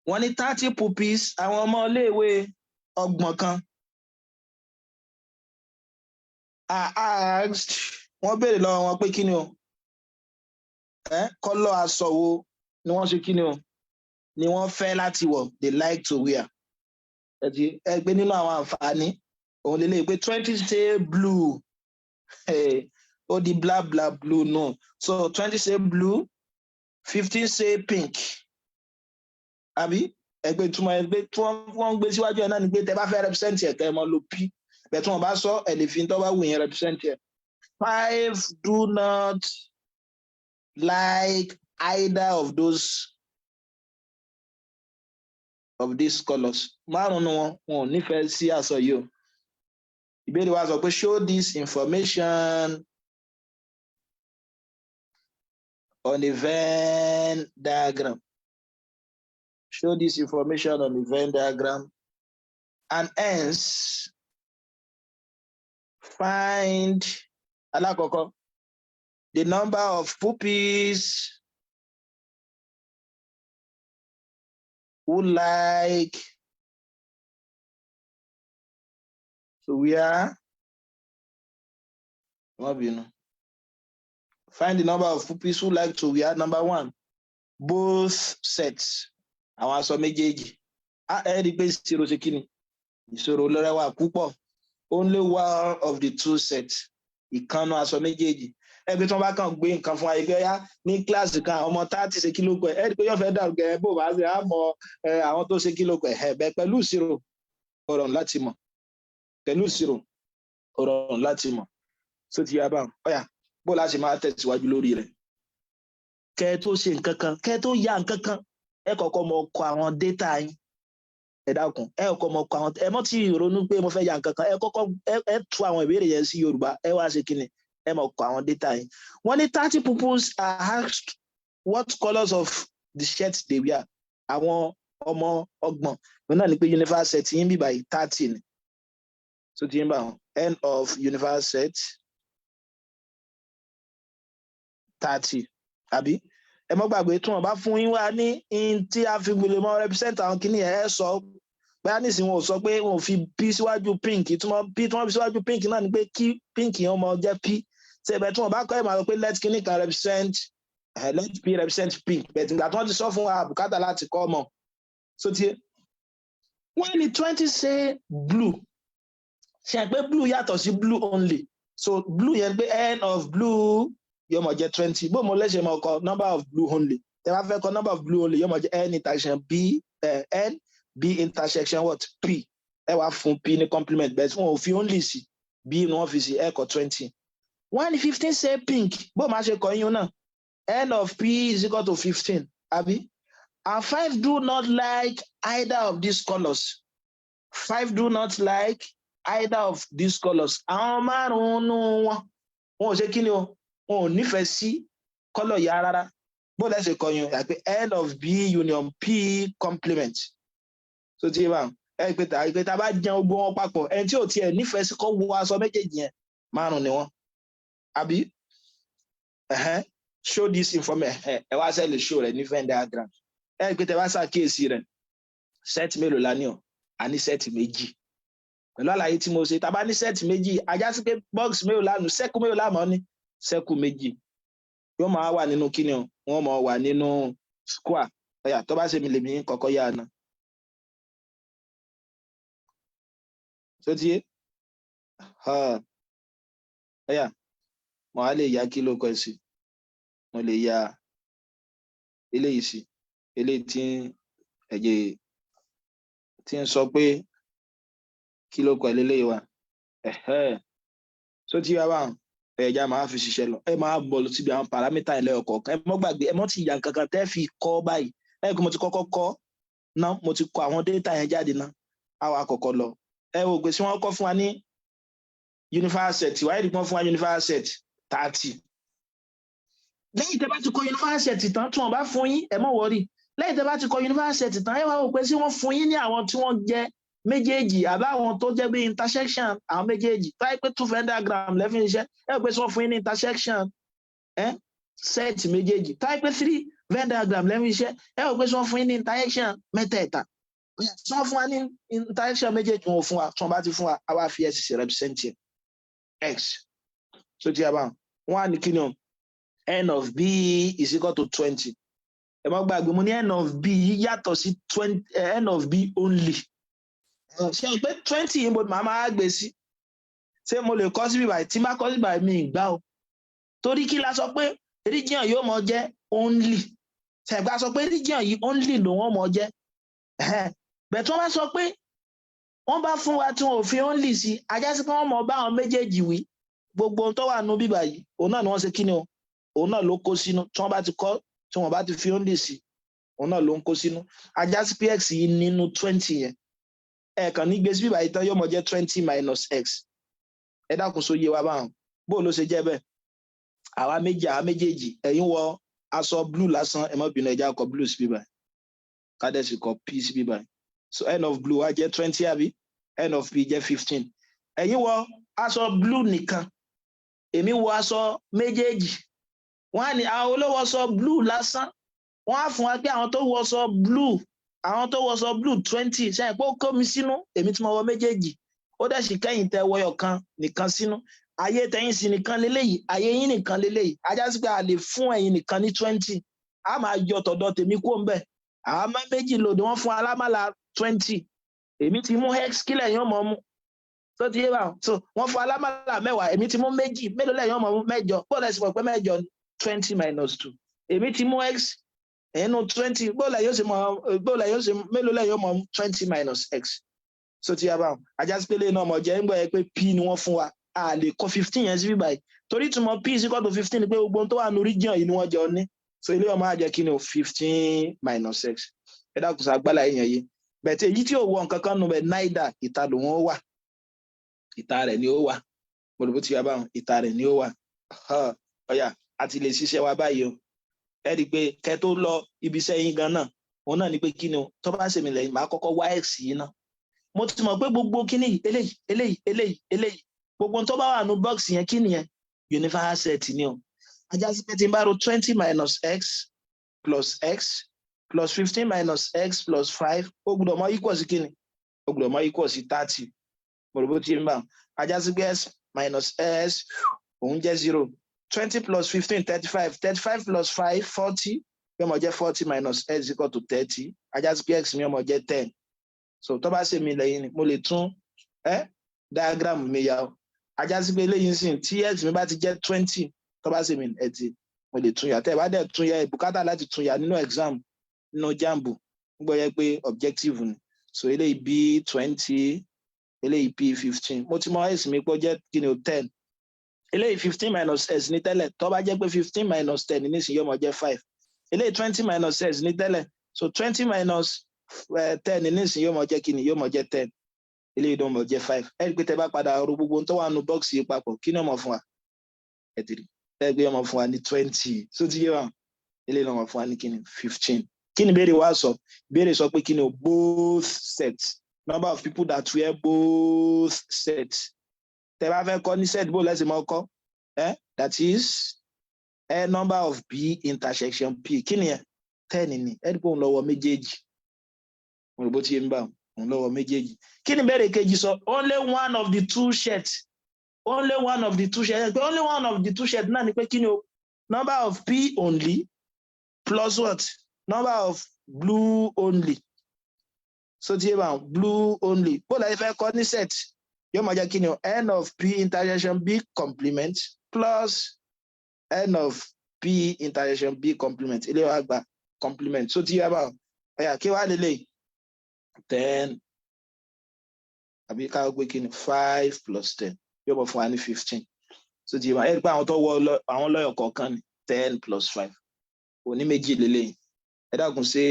wọ́n ní 30 pupils àwọn ọmọ iléèwé 30 kan are asked wọ́n béèrè lọ́wọ́ wọn pé kí ni o kọ́lọ̀ aṣọ wo ni wọ́n ṣe kí ni o ni wọ́n fẹ́ láti wọ̀ they like to wear ẹ gbé nínú àwọn àǹfààní òun lè lè pé 20 say blue ó di bla bla blue no so 20 say blue 15 say pink àbí ẹgbẹ́ túmọ̀ ẹgbẹ́ tí wọ́n ń gbé síwájú ẹ̀ náà ni pé tẹ bá fẹ́ represent ẹ̀ kẹ́ ẹ mọ́ lo p bẹ́ẹ̀ tí wọ́n bá sọ ẹ̀ lè fi tó bá wù yẹn represent ẹ̀ 5 do not like either of these colors 5 nu wọn ò nífẹ̀ẹ́ sí aṣọ yìí o ìbéèrè wa sọ pé show this information on the Venn diagram. Show this information on the Venn diagram and hence find alakoko the number of pupils who like to wear. Find the number of pupils who like to wear. Number 1, both sets. Àwọn aṣọ méjèèjì. Ẹ rí pé ìṣirò ṣe kí ni? Ìṣirò lọ́rẹ́wà púpọ̀. Only one of the 2 sets. Ìkànnà aṣọ méjèèjì. Ẹgbẹ́ tí wọ́n bá kàn gbé nǹkan fún ayẹyẹ ọ̀yá ní kíláàsì kan ọmọ 30 ṣe kílò pẹ̀. Ẹ rí pé yóò fẹ́ dàrú gẹ̀ẹ́ bó bá ṣe á mọ àwọn tó ṣe kílò pẹ̀. Bẹ́ẹ̀ pẹ̀lú ìṣirò ọ̀rọ̀ láti mọ̀. Pẹ̀lú ìṣirò ọ̀rọ̀ láti mọ̀. So ti yá bá ọ̀yà bó la ṣe máa tẹ̀síwájú lórí rẹ̀. Kẹ́ tó ṣe nǹkan kan, kẹ́ tó yá nǹkan kan, ẹ kọ́kọ́ mọ̀ kọ àwọn data yín. Ẹ dákun, ẹ kọ́kọ́ mọ̀ kọ àwọn ẹ mọ̀ tí ronú pé mo fẹ́ yá nǹkan kan, ẹ kọ́kọ́ ẹ tú àwọn ìbéèrè yẹn sí Yorùbá, ẹ wá ṣe kíni, ẹ mọ̀ kọ àwọn data yín. Wọ́n ní 30 pupils are asked what colours of the shirts they wear. Àwọn ọmọ 30. Náà ni pé university yín bí báyìí 30 ni. So ti yín bá wọn end of university 30 àbí ẹ mọ́ gbàgbé tí wọ́n bá fún yín wá ní in tí a fi gbélé mọ́ represent àwọn kìíní ẹ sọ bóyá nísìnyí wọn ò sọ pé wọn ò fi p síwájú pink tí wọ́n p tí wọ́n fi síwájú pink náà ni pé kí pink yẹn mọ jẹ́ p ṣe ẹ̀bẹ̀ tí wọ́n bá kọ́ ẹ̀ máa sọ pé let kìíní kan represent let p represent pink bẹ̀ẹ̀ ìgbà tí wọ́n ti sọ fún wa bùkátà láti kọ́ ọmọ so tiẹ̀ wọ́n ní 20 say blue ṣe pé blue yàtọ̀ sí blue only so blue yẹn pé end of blue yóò mọ̀ jẹ́ 20 bó mo lẹ́sẹ̀ mọ̀ kọ number of blue only tẹ́ bá fẹ́ kọ number of blue only yóò mọ̀ jẹ́ n intersection b n b intersection what p ẹ wá fún p ní complement bẹ́ẹ̀ tí wọ́n ò fi only sí b ni wọ́n fi sí ẹ kọ 20 115 say pink bó máa ṣe kọ yín náà n of p is equal to 15 àbí and 5 do not like either of these colours 5 do not like either of these colours àwọn márùn-ún wọn ò ṣe kí ni o wọn ò nífẹ̀ẹ́ sí kọ́lọ̀ yá rárá bó lẹ́sẹ̀ kọyún àpé end of b union p complement so tí wà ẹ pé tá bá jẹun gbogbo wọn papọ̀ ẹni tí ò tiẹ̀ nífẹ̀ẹ́ sí kọ́ wo aṣọ méjèèjì yẹn márùn ni wọ́n àbí show this information ẹ wá sẹ́lẹ̀ show rẹ̀ ní Venn diagram ẹ pé tẹ bá ṣàkíyèsí rẹ̀ set mélòó la ní o a ní set méjì pẹ̀lú àlàyé tí mo ṣe tá bá ní set méjì ajá sí pé box mélòó la nù circle mélòó la mọ̀ ní circle méjì yóò máa wà nínú kíni o wọ́n máa wà nínú square ọ̀yà tó bá ṣe mi lèmi kọ́kọ́ yá àná tó ti yé ọ̀yà mo á lè yá kí ló kọ sí mo lè yá eléyìí sí eléyìí tí ẹ̀jẹ̀ tí ń sọ pé kí ló kọ eléyìí wa tó ti yá báwọn ẹ̀já máa fi ṣiṣẹ́ lọ ẹ máa bọ̀ lọ síbi àwọn paramítà ilẹ̀ ọ̀kọ̀ọ̀kan ẹ mọ́ gbàgbé ẹ mọ́ ti yà kankan tẹ́ fi kọ́ báyìí ẹ kí mo ti kọ́kọ́ kọ́ náà mo ti kọ àwọn data yẹn jáde náà àwọn àkọ́kọ́ lọ ẹ wò pé tí wọ́n kọ́ fún wa ní universal set wáyé dìgbọ́n fún wa universal set 30 lẹ́yìn tẹ́ bá ti kọ universal set tán tí wọ́n bá fún yín ẹ mọ́ wọ́rí lẹ́yìn tẹ́ bá ti kọ universal set tán ẹ wá wò pé tí wọ́n fún yín ní àwọn tí wọ́n jẹ́ méjèèjì àbáwọn tó jẹ́ bí intersection àwọn méjèèjì tó yẹ pé 2 Venn diagram lẹ́fìn iṣẹ́ ẹ wò pé tí wọ́n fún yín ní intersection set méjèèjì tó yẹ pé 3 Venn diagram lẹ́fìn iṣẹ́ ẹ wò pé tí wọ́n fún yín ní intersection mẹ́tẹ̀ẹ̀ta tí wọ́n fún wa ní intersection méjèèjì wọn fún wa tí wọ́n bá ti fún wa a wá fi x represent x so ti yà bá wọn á ní kí ni o n of b is equal to 20 ẹ má gbàgbé mo ní n of b yàtọ̀ sí 20 n of b only ṣe pé 20 yìí mo máa gbé sí ṣé mo lè kọ́ sí bíbáyìí tí má kọ́ sí bíbáyìí mi ìgbà o torí kí la sọ pé region yóò mọ jẹ́ only ṣẹ̀gbá sọ pé region yìí only ló wọ́n mọ jẹ́ bẹ̀ tí wọ́n bá sọ pé wọ́n bá fún wa tí wọn ò fi only sí ajá sí pé wọ́n mọ bá àwọn méjèèjì wí gbogbo ohun tó wà nù bíbáyìí òun náà ni wọ́n ṣe kí ni o òun náà ló kó sínú tí wọ́n bá ti kọ́ tí wọ́n bá ti fi only sí òun náà ló ń kó sínú ajá sí pé x yìí nínú 20 yẹn ẹ̀ẹ̀kan ní gbèsè bíbá ìtàn yóò mọ jẹ́ 20 minus x ẹ dákun só yé wa báwọn bó ló ṣe jẹ́ bẹ́ẹ̀ àwa méjèèjì ẹ̀yin wọ aṣọ blue lásán ẹ má bínú ẹja kọ blue sí bíbá kádẹ́sì kọ p sí bíbá so n of blue wá jẹ́ 20 àbí n of p jẹ́ 15 ẹ̀yin wọ aṣọ blue nìkan èmi wọ aṣọ méjèèjì wọ́n á ní àwọn olówó aṣọ blue lásán wọ́n á fún wa pé àwọn tó wọ aṣọ blue 20 ṣe pé ó kó mi sínú èmi tí mo wọ méjèèjì ó dẹ̀ sì kẹ́yìn tẹ wọyọ̀ kan nìkan sínú ayé tẹ̀yìn sí nìkan leléyìí ayé yín nìkan leléyìí ajá sí pé a lè fún ẹ̀yin nìkan ní 20 a máa yọ tọ̀dọ̀ tèmi kó ń bẹ̀ àwọn máa méjì lòdì wọ́n fún alámàlà 20 èmi ti mú x kílẹ̀ yín ọmọ mú tó ti yé bá so wọ́n fún alámàlà 10 èmi ti mú méjì mélòó lẹ́yìn ọmọ mú 8 bó lẹ́sìn pọ̀ pé 8 20 minus 2 èmi ti mú x ẹnu 20 bóòlà yóò ṣe mélòó lẹ́yìn ọmọ 20 minus x so ti yá bá wọn ajá sí pé lẹ́yìn náà ọmọ jẹ́ ń gbọ́ ẹ pé p ni wọ́n fún wa a lè kọ́ 15 yẹn sí bíbáyìí torí túmọ̀ p is equal to 15 ni pé gbogbo tó wà ní region yìí ni wọ́n jọ ní so ilé ọmọ àjẹ kí ni o 15 minus x ẹ dákun sá gbálà yẹn yìí bẹ̀tẹ̀ èyí tí ò wọ nǹkan kan nù bẹ̀ náírà ìta ló wọ́n wà ìta rẹ̀ ni ó wà gbọdọ̀ ti yá bá wọn ìta rẹ̀ ni ó wà ọ̀yà àti lè ṣiṣẹ́ wa báyìí o ẹ rí i pé kẹ́ tó lọ ibi iṣẹ́ yín gan náà òun náà ni pé kí ni o tó bá ṣe mí lẹ́yìn máa kọ́kọ́ wá x yìí náà mo ti mọ̀ pé gbogbo kíní eléyìí gbogbo tó bá wà ní box yẹn kí nìyẹn universal set ni o ajá sí pé tí n bá ro 20 minus x plus 15 minus x plus 5 ó gbọ́dọ̀ mọ equal sí kíni ó gbọ́dọ̀ mọ equal sí 30 mo rò bó ti ń bá ajá sí pé s minus s òun jẹ́ 0 20 plus 15 35 plus 5 40 yóò mọ jẹ́ 40 minus x equal to 30 ajá sí pé x mi yóò mọ jẹ́ 10 so tó bá ṣe mí lẹ́yìn ni mo lè tún diagram mi yà ó ajá sí pé eléyìí sìn tí x mi bá ti jẹ́ 20 tó bá ṣe mí ẹtì mo lè tún yà tẹ́ ẹ bá dẹ̀ tún yà bùkátà láti tún yà nínú exam nínú JAMB ń gbọ́ yẹ pé objective ni so eléyìí b 20 eléyìí p 15 mo ti mọ x mi pọ̀ jẹ́ kí ni o 10 eléyìí 15 minus s ní tẹ́lẹ̀ tó bá jẹ́ pé 15 minus 10 nísìnyí yóò mọ jẹ́ 5 eléyìí 20 minus s ní tẹ́lẹ̀ so 20 minus 10 nísìnyí yóò mọ jẹ́ kí ni yóò mọ jẹ́ 10 eléyìí ló mọ jẹ́ 5 ẹ rí i pé tẹ́ bá padà ro gbogbo tó wà nù bọ́ọ̀sì yìí papọ̀ kí ni ó mọ fún wa ẹ tìrì ẹ gbé ọmọ fún wa ní 20 so ti yé wa eléyìí ló mọ fún wa ní kí ni 15 kí ni ìbéèrè wa sọ ìbéèrè sọ pé kí ni o both sets number of people that wear both sets tẹ́ bá fẹ́ kọ́ ní set bó lẹ́sìn mọ́ kọ́ that is a number of b intersection p kí ni ẹ 10 ni ẹ rí pé òun lọ́wọ́ méjèèjì mo rò bó ti yé mi bá òun lọ́wọ́ méjèèjì kí ni ìbéèrè kejì sọ only one of the two shirts only one of the two shirts only one of the two shirts náà ni pé kí ni o number of P only plus what number of blue only so ti yé bá blue only bó la fẹ́ kọ́ ní set yóò máa jẹ́ kí ni o n of P intersection B complement plus n of P intersection B complement ilé wa gba complement so ti yé bá ọ̀yà kí wàá lélẹ̀ 10 àbí ká gbé kí ni 5 plus 10 yóò bọ̀ fún wa ní 15 so ti yé bá ẹ pé àwọn tó wọ àwọn lọ́yọ̀ kọ̀ọ̀kan ni 10 plus 5 òní méjì lélẹ̀ ẹ dákun ṣe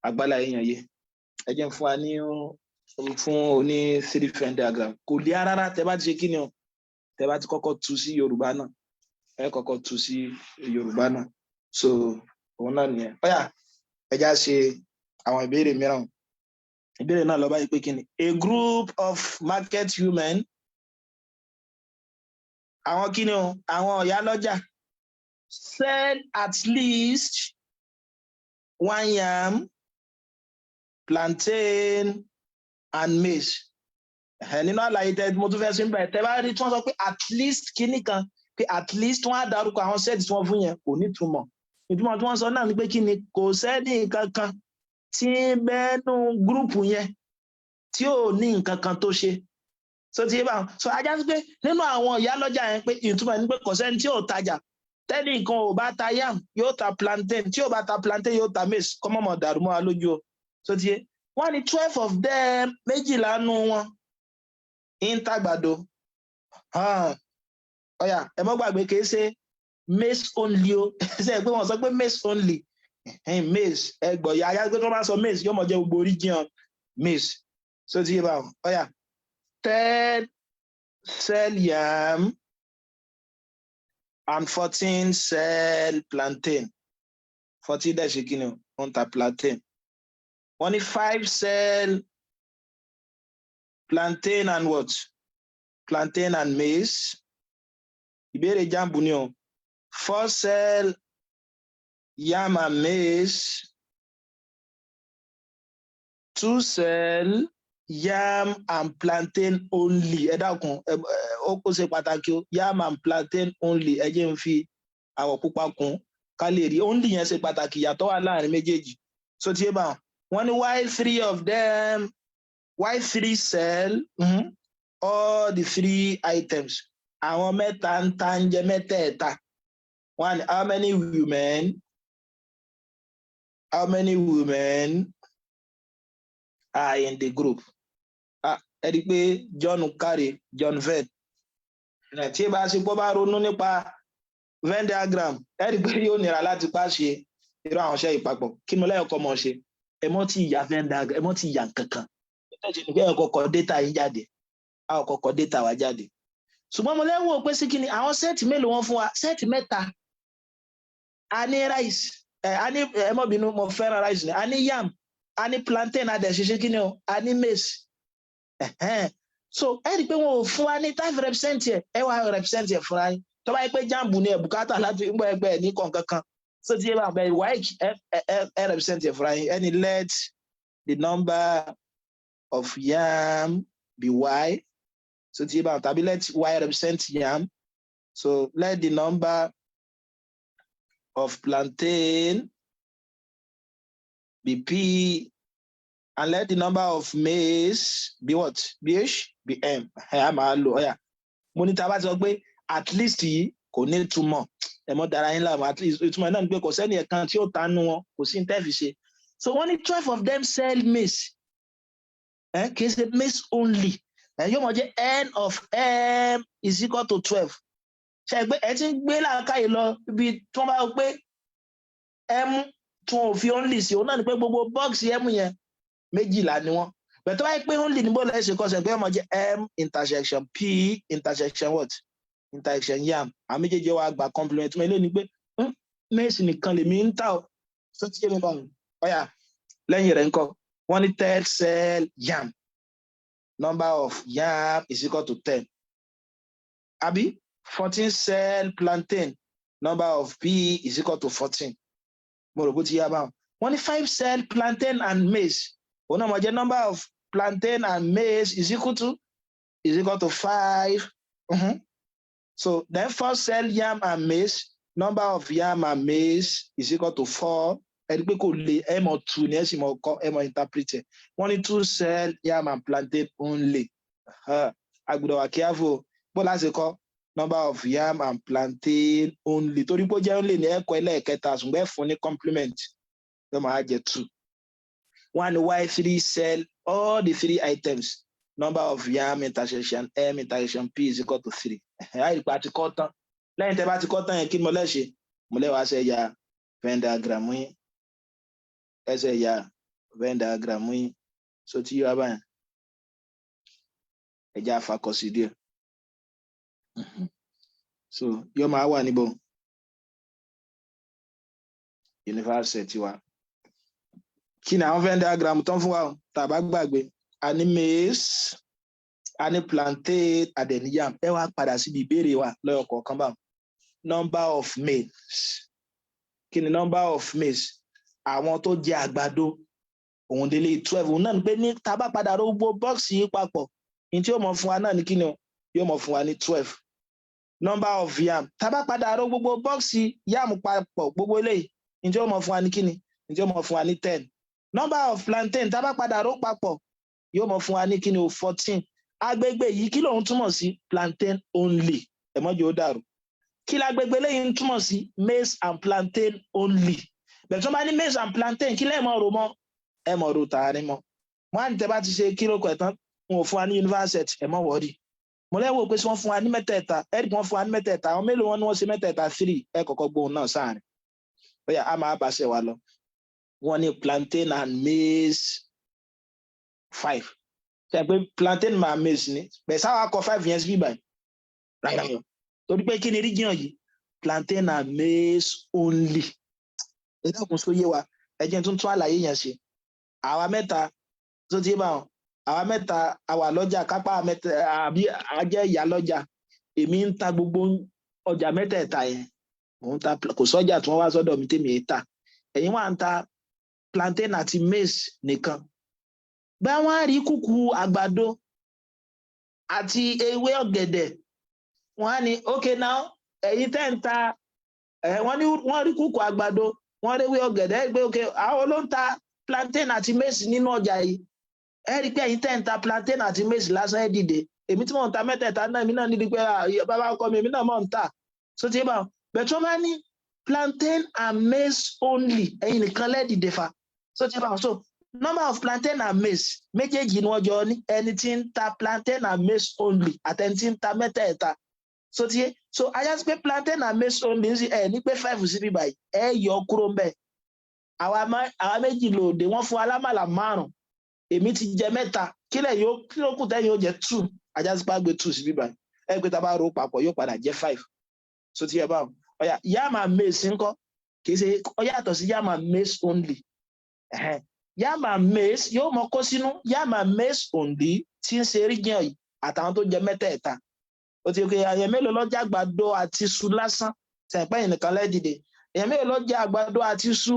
àgbálá èèyàn yé ẹ jẹ́ fún wa ní fún oní 3 Venn diagram kò lè rárá tẹ bá ti ṣe kí ni o tẹ bá ti kọ́kọ́ tú sí Yorùbá náà ẹ kọ́kọ́ tú sí Yorùbá náà so òun náà nìyẹn ọ̀yà ẹ já ṣe àwọn ìbéèrè mìíràn ìbéèrè náà lọ báyìí pé kí ni a group of market women àwọn kí ni o àwọn ọ̀yá lọ́jà sell at least 1 yam plantain and maize nínú àlàyé tẹ mo tún fẹ́ sí níbẹ̀ tẹ bá rí tí wọ́n sọ pé at least kíní kan pé at least wọ́n á dárúkọ àwọn sẹ́ẹ̀tì tí wọ́n fún yẹn kò ní ìtumọ̀ ìtumọ̀ tí wọ́n sọ náà ni pé kí ni kò sẹ́ni kankan tí bẹ́ẹ̀nu gúrùpù yẹn tí ò ní nǹkan kan tó ṣe so ti yé bá so ajá sí pé nínú àwọn ìyá lọ́jà yẹn pé ìtumọ̀ ni pé kò sẹ́ni tí ò tajà tẹ́lẹ̀ nǹkan ò bá ta yam yóò ta plantain tí ò bá ta plantain yóò ta maize kọ́mọ̀mọ̀ dàrú mọ́ wa lójú o so ti yé wọ́n ní 12 of them méjìlá nù wọn ń tàgbàdo ọ̀yà ẹ mọ́ gbàgbé kìí ṣe maize only o ṣe é pé wọ́n sọ pé maize only maize ẹgbọ̀yà ayá pé tó máa sọ maize yóò mọ̀ jẹ́ gbogbo region maize so ti yé báwọn ọ̀yà 10 sell yam and 14 sell plantain 14 dẹ̀ ṣe kí ni ó ń ta plantain wọ́n ní 5 sell plantain and what plantain and maize ìbéèrè JAMB ni o 4 sell yam and maize 2 sell yam and plantain only ẹ dákun ó kó ṣe pàtàkì o yam and plantain only ẹ jẹ́ n fi àwọ̀ pupa kún ká lè rí only yẹn ṣe pàtàkì ìyàtọ̀ wà láàrin méjèèjì so tí ẹ bá wọn ní why 3 sell all the 3 items àwọn mẹ́ta ń ta ń jẹ mẹ́tẹ̀ẹ̀ta one how many women are in the group ẹ rí i pé John kárí John Venn tí ẹ bá ṣe pọ́ bá ronú nípa Venn diagram ẹ rí i pé yóò nira láti pàṣẹ irú àwọn iṣẹ́ ìpapọ̀ kí ni mo lẹ́yìn ọkọ̀ mọ̀ ṣe ẹ mọ́ tí ìyá Venn diagram ẹ mọ́ tí ìyá kankan nítorí ní kẹ́yìn kọ́kọ́ data yín jáde àwọn kọ́kọ́ data wá jáde ṣùgbọ́n mo lẹ́wọ́ pé sí kí ni àwọn sẹ́ẹ̀tì mélòó wọn fún wa sẹ́ẹ̀tì mẹ́ta a ní rice a ní ẹ mọ́ bínú mo fẹ́ràn rice ni a ní yam a ní plantain a dẹ̀ ṣiṣẹ́ kí ni o a ní maize so ẹ rí i pé wọn ò fún wa ní táìfì represent ẹ wá represent ẹ fúnra yín tó bá yẹ pé JAMB ní ẹ̀bùkátà láti ń gbọ́ ẹgbẹ́ ẹ̀ ní kọ̀ọ̀kan kan so ti yẹ bá bẹ́ẹ̀ WAEC ẹ represent ẹ fúnra yín ẹni let the number of yam be y so ti yẹ bá tàbí let y represent yam so let the number of plantain be p and let the number of maize be what? BH? Be M. Ẹ máa lò ọ̀yà. Mo ní tá bá sọ pé at least yìí kò ní túmọ̀. Ẹ mọ́ dára yín láàmú at least ìtumọ̀ náà ni pé kò sẹ́ni ẹ̀kan tí ó tanú wọn kò sí ní tẹ́ẹ̀fì ṣe. So wọ́n ní 12 of them sell maize. Kì í ṣe maize only. Yóò mọ̀ jẹ́ N of M is equal to 12. Ṣé ẹ gbé ẹ ti ń gbé làákàyè lọ ibi tí wọ́n bá wọ pé M tí wọn ò fi only sí òun náà ni pé gbogbo bọ́ọ̀sì M yẹn méjìlá ni wọn bẹ̀tọ́ báyìí pé only ní bọ́ọ̀lù ẹ̀ṣẹ̀ kọ́sẹ̀ pé ọmọ jẹ́ M intersection P intersection what intersection yam àwọn méjèèjì wa gba complement mọ́ ilé ni pé maize nìkan lèmi ń tà ọ́ sọ ti yé mi báwọn ọ̀yà lẹ́yìn rẹ̀ ńkọ́ wọ́n ní 10 sell yam number of yam is equal to 10 àbí 14 sell plantain number of P is equal to 14 mo rò bó ti yá báwọn wọ́n ní 5 sell plantain and maize òun náà mọ̀ jẹ́ number of plantain and maize is equal to 5. So then first cell yam and maize, number of yam and maize is equal to 4. ẹni pé kò lè ẹ mọ̀ 2 ní ẹ sì mọ̀ kọ́ ẹ mọ̀ interpret ẹ̀. wọ́n ní 2 cell yam and plantain only. Agbọ́dọ̀ wà careful bó láti kọ́ number of yam and plantain only torí pé ó jẹ́ only ní ẹ̀kọ́ ẹlẹ́ẹ̀kẹta ṣùgbọ́n ẹ fún ní complement ló máa jẹ́ 2. One Y3 cell all the 3 items, number of yam intersection M intersection P is equal to 3. Àìrípa ti kọ́ tán lẹ́yìn tẹ́ bá ti kọ́ tán yẹn kí ni mo lè ṣe? Mo lè wá ṣe ya Venn diagram yín ẹsẹ̀ ya Venn diagram yín so tí yóò bá yẹn ẹja àfàkọsí díẹ̀. So yóò máa wà níbo university wa. Kí ni àwọn Venn diagram tán fún wa tá bá gbàgbé? A ní maize, a ní plantain, a dẹ̀ ní yam. Ẹ wá padà síbi ìbéèrè wa lọ́yọ̀ kọ̀ọ̀kan báwọn. Number of maize. Kí ni number of maize? Àwọn tó jẹ àgbàdo òun délé 12. Òun náà ní pé ní tá bá padà ró gbogbo bọ́ọ̀sì yìí papọ̀ ní tí yóò mọ̀ fún wa náà ní kí ni o? Yóò mọ̀ fún wa ní 12. Number of yam. Tá bá padà ró gbogbo bọ́ọ̀sì yam papọ̀ gbogbo eléyìí ní tí yóò mọ̀ fún wa ní kí ni? Ní tí yóò mọ̀ fún wa ní 10. Number of plantain tá bá padà ró papọ̀ yóò mọ̀ fún wa ní kí ni o? 14. Agbègbè yìí kí lòun túmọ̀ sí? Plantain only. Ẹ mọ́ jẹ́ ó dàrú. Kí lágbègbè lẹ́yìn túmọ̀ sí? Maize and plantain only. Bẹ̀ẹ̀ tó bá ní maize and plantain kí lẹ́ẹ̀ mọ̀ ro mọ́? Ẹ mọ̀ ro tààrí mọ́. Wọ́n á ní tẹ́ bá ti ṣe kílò kọ̀ ẹ̀tàn wọn ò fún wa ní university ẹ mọ̀ wọ́ọ̀dì. Mo lẹ́wọ̀ pé wọ́n fún wa ní mẹ́tẹ̀ẹ̀ta ẹ̀rí wọ́n fún wa ní mẹ́tẹ̀ẹ̀ta àwọn mélòó wọn ni wọ́n ṣe mẹ́tẹ̀ẹ̀ta 3 ẹ kọ́kọ́ gbóhùn náà sáàrin. Bóyá a máa bá ṣe wa lọ. Wọ́n ní plantain and maize 5. Ṣé pé plantain máa maize ni bẹ́ẹ̀ sáwà kọ 5 yẹn sí bíbáyìí. Ráyọ̀ torí pé kí ni region yìí? Plantain and maize only. Ẹ dákun sóyè wa ẹ jẹ́ tún àlàyé yẹn ṣe. Àwa mẹ́ta tó ti bá wọn àwa mẹ́ta àwa lọ́jà kápá mẹ́ta àbí ajẹ́ ìyá lọ́jà èmi ń ta gbogbo ọjà mẹ́tẹ̀ẹ̀ta yẹn mò ń ta kò sọ́jà tí wọ́n wá sọ́dọ̀ mi tèmi ẹ̀ ta ẹ̀yin wà ń ta plantain àti maize nìkan bá wọn á rí kúkú àgbàdo àti ewé ọ̀gẹ̀dẹ̀ wọ́n á ní okay now ẹ̀yin tẹ́ ń ta wọ́n rí kúkú àgbàdo wọ́n rí ewé ọ̀gẹ̀dẹ̀ gbé okay àwọn ló ń ta plantain àti maize nínú ọjà yìí ẹ rí pé ẹ̀yin tẹ́ ń ta plantain àti maize lásán ẹ dìde èmi tí mò ń ta mẹ́tẹ̀ẹ̀ta náà èmi náà nídi pé bàbá ọkọ mi èmi náà mò ń ta so ti bá bẹ̀tọ́ bá ní plantain and maize only ẹ̀yin nìkan lẹ́dìde fa so ti bá so number of plantain and maize méjèèjì ni wọ́n jọ ní ẹni tí ń ta plantain and maize only àtẹni tí ń ta mẹ́tẹ̀ẹ̀ta so ti yé so ajá sí pé plantain and maize only ẹ ní pé 5 sí bí báyìí ẹ yọ kúrò ń bẹ̀ àwa méjì lòdì wọ́n fún alámàlà 5 èmi ti jẹ 3 kí ló kù tẹ́yìn ó jẹ 2 ajá sí pé gbé 2 sí bí báyìí ẹ pé tá bá ro papọ̀ yóò padà jẹ́ 5 so ti yẹ báwọn ọ̀yà yam and maize ńkọ́ kì í ṣe ó yàtọ̀ sí yam and maize only yam and maize yóò mọ kó sínú yam and maize only tí ń ṣe region yìí àtàwọn tó jẹ mẹ́tẹ̀ẹ̀ta ó ti pé àyẹ̀ mélòó lọ́jà àgbàdo àti iṣu lásán tẹ̀pẹ́ yìí nìkan lẹ́dìde èyàn mélòó lọ́jà àgbàdo àti iṣu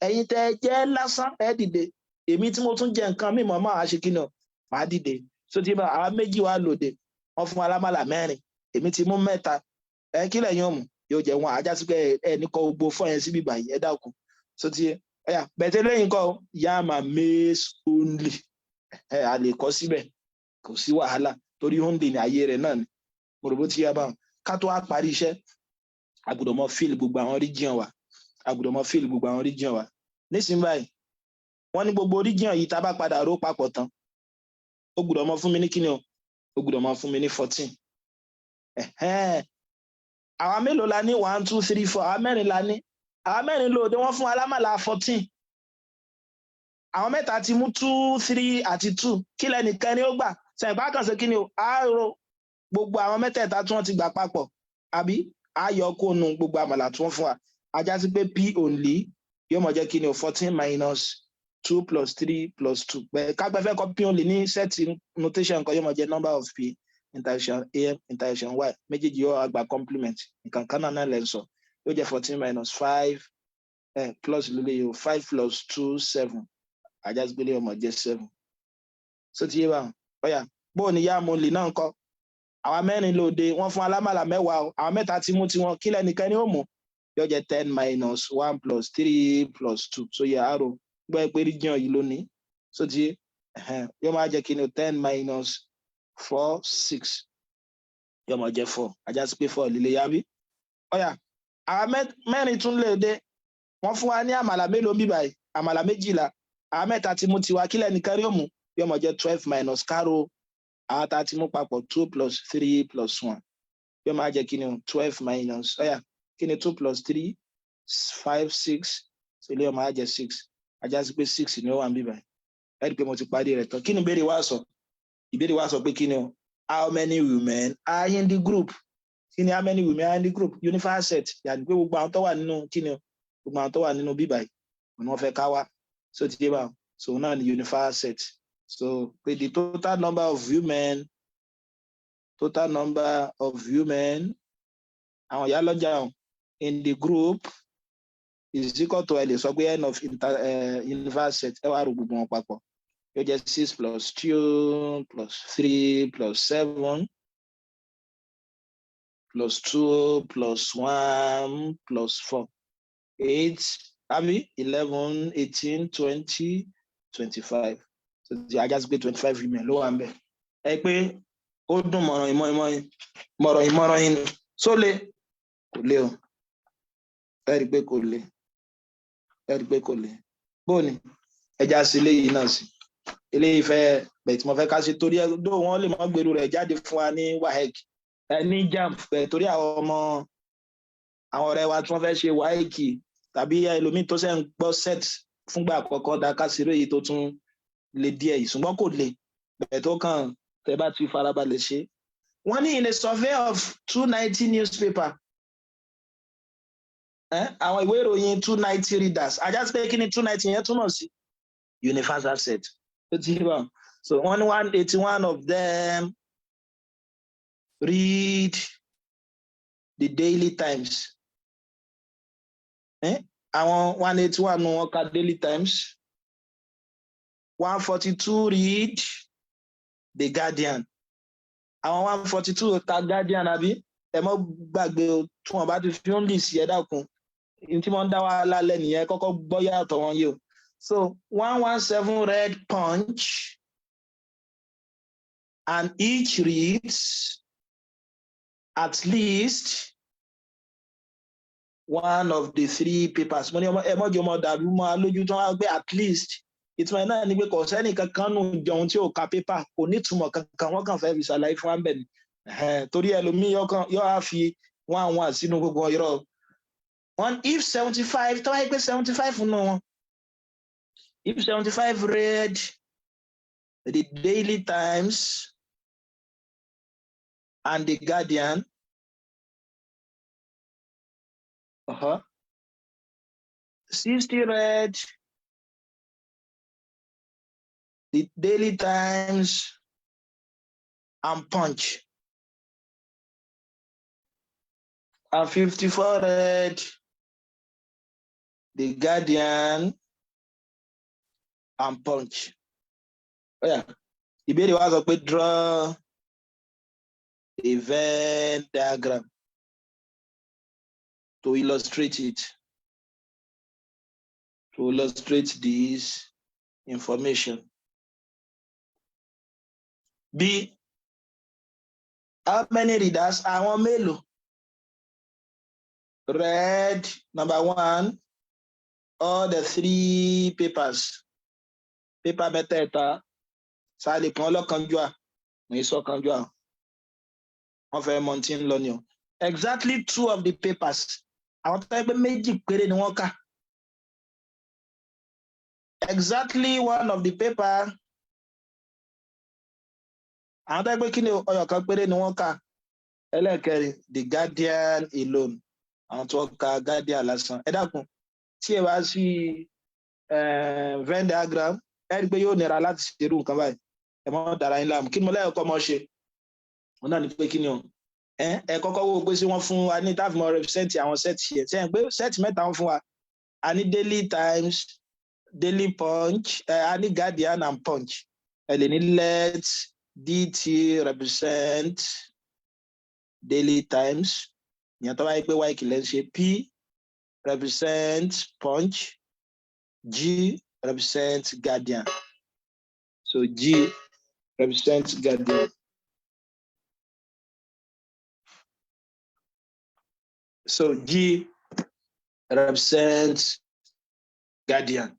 ẹ̀yin tẹ́ jẹ́ lásán ẹ̀ dìde èmi tí mo tún jẹ nǹkan mímọ́ máa ṣe kí ni máa dìde so ti bá àwa méjì wá lòdì wọ́n fún alámàlà 4 èmi ti mú 3 ẹ kí lẹ́yìn òmù yóò jẹ wọn ajá sí pé ẹnì kan gbogbo fọ́ yẹn síbí báyìí ẹ dákun so ti ẹyà bẹ̀tẹ̀ lẹ́yìn kọ́ yam and maize only a lè kọ́ síbẹ̀ kò sí wàhálà torí only ní ayé rẹ̀ náà ni mo rò bó ti yá báwọn ká tó wá parí iṣẹ́ agbọ́dọ̀ mọ fíìl gbogbo àwọn region wa nísìnyí báyìí wọ́n ní gbogbo region yìí tá bá padà ró papọ̀ tán ó gbọ́dọ̀ mọ fún mi ní kíni o ó gbọ́dọ̀ mọ fún mi ní 14 àwa mélòó la ní 1 2 3 4 àwa 4 la ní àwa 4 lòdì wọ́n fún alámàlà 14 àwọn mẹ́ta ti mú 2 3 àti 2 kí lẹ́nìkan ni ó gbà sẹ̀gbá kan ṣe kíni o àárò gbogbo àwọn mẹ́tẹ̀ẹ̀ta tí wọ́n ti gbà papọ̀ àbí ayọ̀ kó nu gbogbo àmàlà tí wọ́n fún wa ajá sí pé p only yóò mọ̀ jẹ́ kíni o 14 minus 2 plus 3 plus 2 bẹ́ẹ̀ kápẹ́ fẹ́ kọ́ p only ní set notation kan yóò mọ̀ jẹ́ number of p intersection a intersection y méjèèjì yóò àgbà complement nǹkan kan náà lẹ́ sọ yóò jẹ́ 14 minus 5 plus lulẹ̀ yóò 5 plus 2 7 ajá sí pé lè ọmọ jẹ́ 7 so ti yé bá ọ̀yà bó ni yá mo lè náà ńkọ́ àwa mẹ́rin lóde wọ́n fún alámàlà 10 o àwọn mẹ́ta ti mú tiwọn kílẹ̀ nìkan ni ó mú yóò jẹ́ 10 minus 1 plus 3 plus 2 so yẹ àrò gbọ́ pé region yìí lónìí so ti yé yóò máa jẹ́ kí ni 10 minus 4 6 yóò máa jẹ́ 4 ajá sí pé 4 lílé yá bí ọ̀yà àwa mẹ́rin tún lóde wọ́n fún wa ní àmàlà mélòó bí báyìí àmàlà 12 àwọn mẹ́ta ti mú tiwa kílẹ̀ nìkan ni ó mú yóò máa jẹ́ 12 minus kárò àwọn tá ti mú papọ̀ 2 plus 3 plus 1 yóò máa jẹ́ kí ni 12 minus ọ̀yà kí ni 2 plus 3 5 6 so ilé ọmọ á jẹ́ 6 ajá sí pé 6 ni ó wà ń bí báyìí ẹ rí pé mo ti parí rẹ̀ tán kí ni ìbéèrè wa sọ ìbéèrè wa sọ pé kí ni o how many women are in the group kí ni how many women are in the group unified set yàtọ̀ pé gbogbo àwọn tó wà nínú kí ni o gbogbo àwọn tó wà nínú bí báyìí ni wọ́n fẹ́ ká wá so ti dé bá so náà ni unified set so pé the total number of women àwọn ìyá lọ́jà in the group is equal to ẹ lè sọ pé n of unified set ẹ wá rò gbogbo wọn papọ̀ yóò jẹ́ 6 plus 2 plus 3 plus 7 plus 2 plus 1 plus 4 8 àbí 11 18 20 25 so ti ajá sí pé 25 women ló wà ń bẹ̀ ẹ pé ó dùn mọ̀rọ̀ ìmọ̀ràn yìí só lè kò lè o ẹ rí pé kò lè bóòní ẹja sí eléyìí náà sí eléyìí fẹ́ bẹ́ẹ̀ tí mo fẹ́ ká sí torí ẹ dó wọn lè mọ́ gbèrú rẹ̀ jáde fún wa ní WAEC ní JAMB bẹ́ẹ̀ torí àwọn ọ̀rẹ́ wa tí wọ́n fẹ́ ṣe WAEC tàbí ẹlòmíì tó ṣe ń gbọ́ set fúngbà àkọ́kọ́ dá ká sí eléyìí tó tún lè díẹ̀ yìí ṣùgbọ́n kò lè bẹ́ẹ̀ tó kàn tẹ́ bá ti farabalẹ̀ ṣe wọ́n ní in a survey of 290 newspaper àwọn ìwé ìròyìn 290 readers ajá sí pé kí ni 290 yẹn túmọ̀ sí universal set so only 181 of them read the Daily Times àwọn 181 nu wọn ka Daily Times 142 read the Guardian àwọn 142 ka Guardian àbí ẹ mọ́ gbàgbé tí wọ́n bá ti fi ń lì sí ẹ dákun tí wọ́n ń dá wa lálẹ́ nìyẹn kọ́kọ́ gbọ́ yàtọ̀ wọn yìí o so 117 read Punch and each reads at least one of the 3 papers mo ní ẹ mọ́jọ́ mọ́ dàbí mọ́ lójú tó wá gbé at least ìtumọ̀ náà ni pé kò sẹ́ni kankan nù jọun tí ò ka pépà kò ní ìtumọ̀ kankan wọ́n kàn fẹ́ fi ṣàlàyé fún wa bẹ́ẹ̀ ni torí ẹlòmíì yóò á fi 1 sínú gbogbo irọ́ wọn if 75 tó wáyé pé 75 nù wọn if 75 read the Daily Times and the Guardian 60 read the Daily Times and Punch and 54 read the Guardian and Punch. Ìbéèrè wa sọ pé draw a Venn diagram to illustrate this information. B. How many readers àwọn mélòó read number 1 all the 3 papers paper mẹ́tẹ̀ẹ̀ta sáàlì kan lọ́kànjúà ní ìsọ̀kànjúà wọ́n fẹ́ mọ̀ tí ń lọ ní o exactly 2 of the papers àwọn tó yẹ pé méjì péré ni wọ́n kà exactly 1 of the paper àwọn tó yẹ pé kí ni ọyọ̀ kan péré ni wọ́n kà ẹlẹ́ẹ̀kẹrin the Guardian alone àwọn tó ka Guardian lásán ẹ dákun tí ẹ bá sí Venn diagram ẹ rí pé yóò nira láti ṣerú nǹkan báyìí ẹ mọ́ dára yín láàmú kí ni mo lẹ́yìn ọkọ̀ mọ́ ṣe wọn náà ní pé kí ni o ẹ kọ́kọ́ wo pé sí wọ́n fún wa ní táàfù mọ́ represent àwọn sẹ́ẹ̀tì yẹn sẹ́yìn pé sẹ́ẹ̀tì mẹ́ta wọ́n fún wa a ní Daily Times daily punch, any guardian and punch. Let DT represent daily times. P represents punch, G represents guardian. So G represents guardian. So G represents guardian.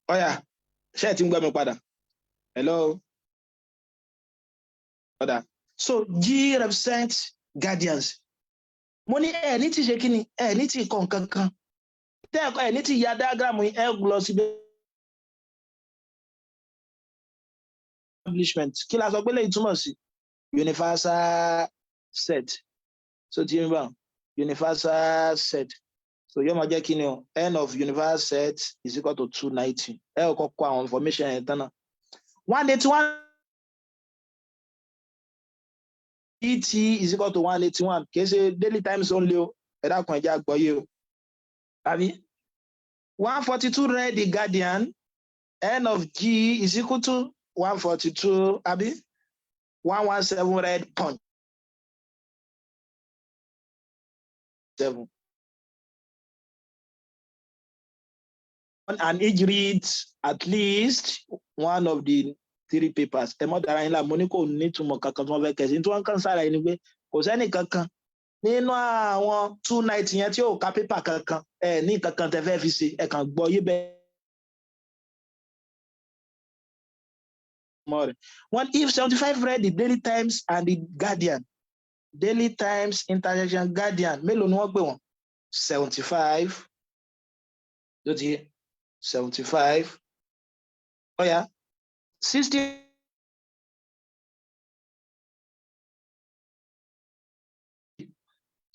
Oh yeah, share team me pada. Hello. Pada. So G represents guardians. Money need to shake ni need to kon kankan. Te need to ya diagram gloss establishment. Kí la sọ pé lè túmọ̀ sí universal set. So ti ba universal set. So yóò máa jẹ́ kí ni o n of universal set is equal to 290. Ẹ kọ kọ àwọn information yẹn tán náà. 181 ET is equal to 181. Kì í ṣe daily times only o. Ẹ dákun ẹ jẹ́ àgbọ́yé o. Àbí 142 read the guardian. N of G is equal to 142. Àbí 117 read punch. 7. And each reads at least one of the 3 papers. Ẹ mọ̀ dára yín la mo ní kò ní túmọ̀ kankan tí wọ́n fẹ́ kẹ̀sí tí wọ́n kàn sára ẹni pé kò sẹ́ni kankan nínú àwọn 290 yẹn tí ò ka pépà kankan ẹ ní kankan tẹ́ fẹ́ fi ṣe ẹ kàn gbọ́ yé bẹ́ẹ̀. One if 75 read the Daily Times and the Guardian. Daily Times intersection Guardian mélòó ni wọ́n pè wọ́n 75 ló ti yé 75 oh yeah 60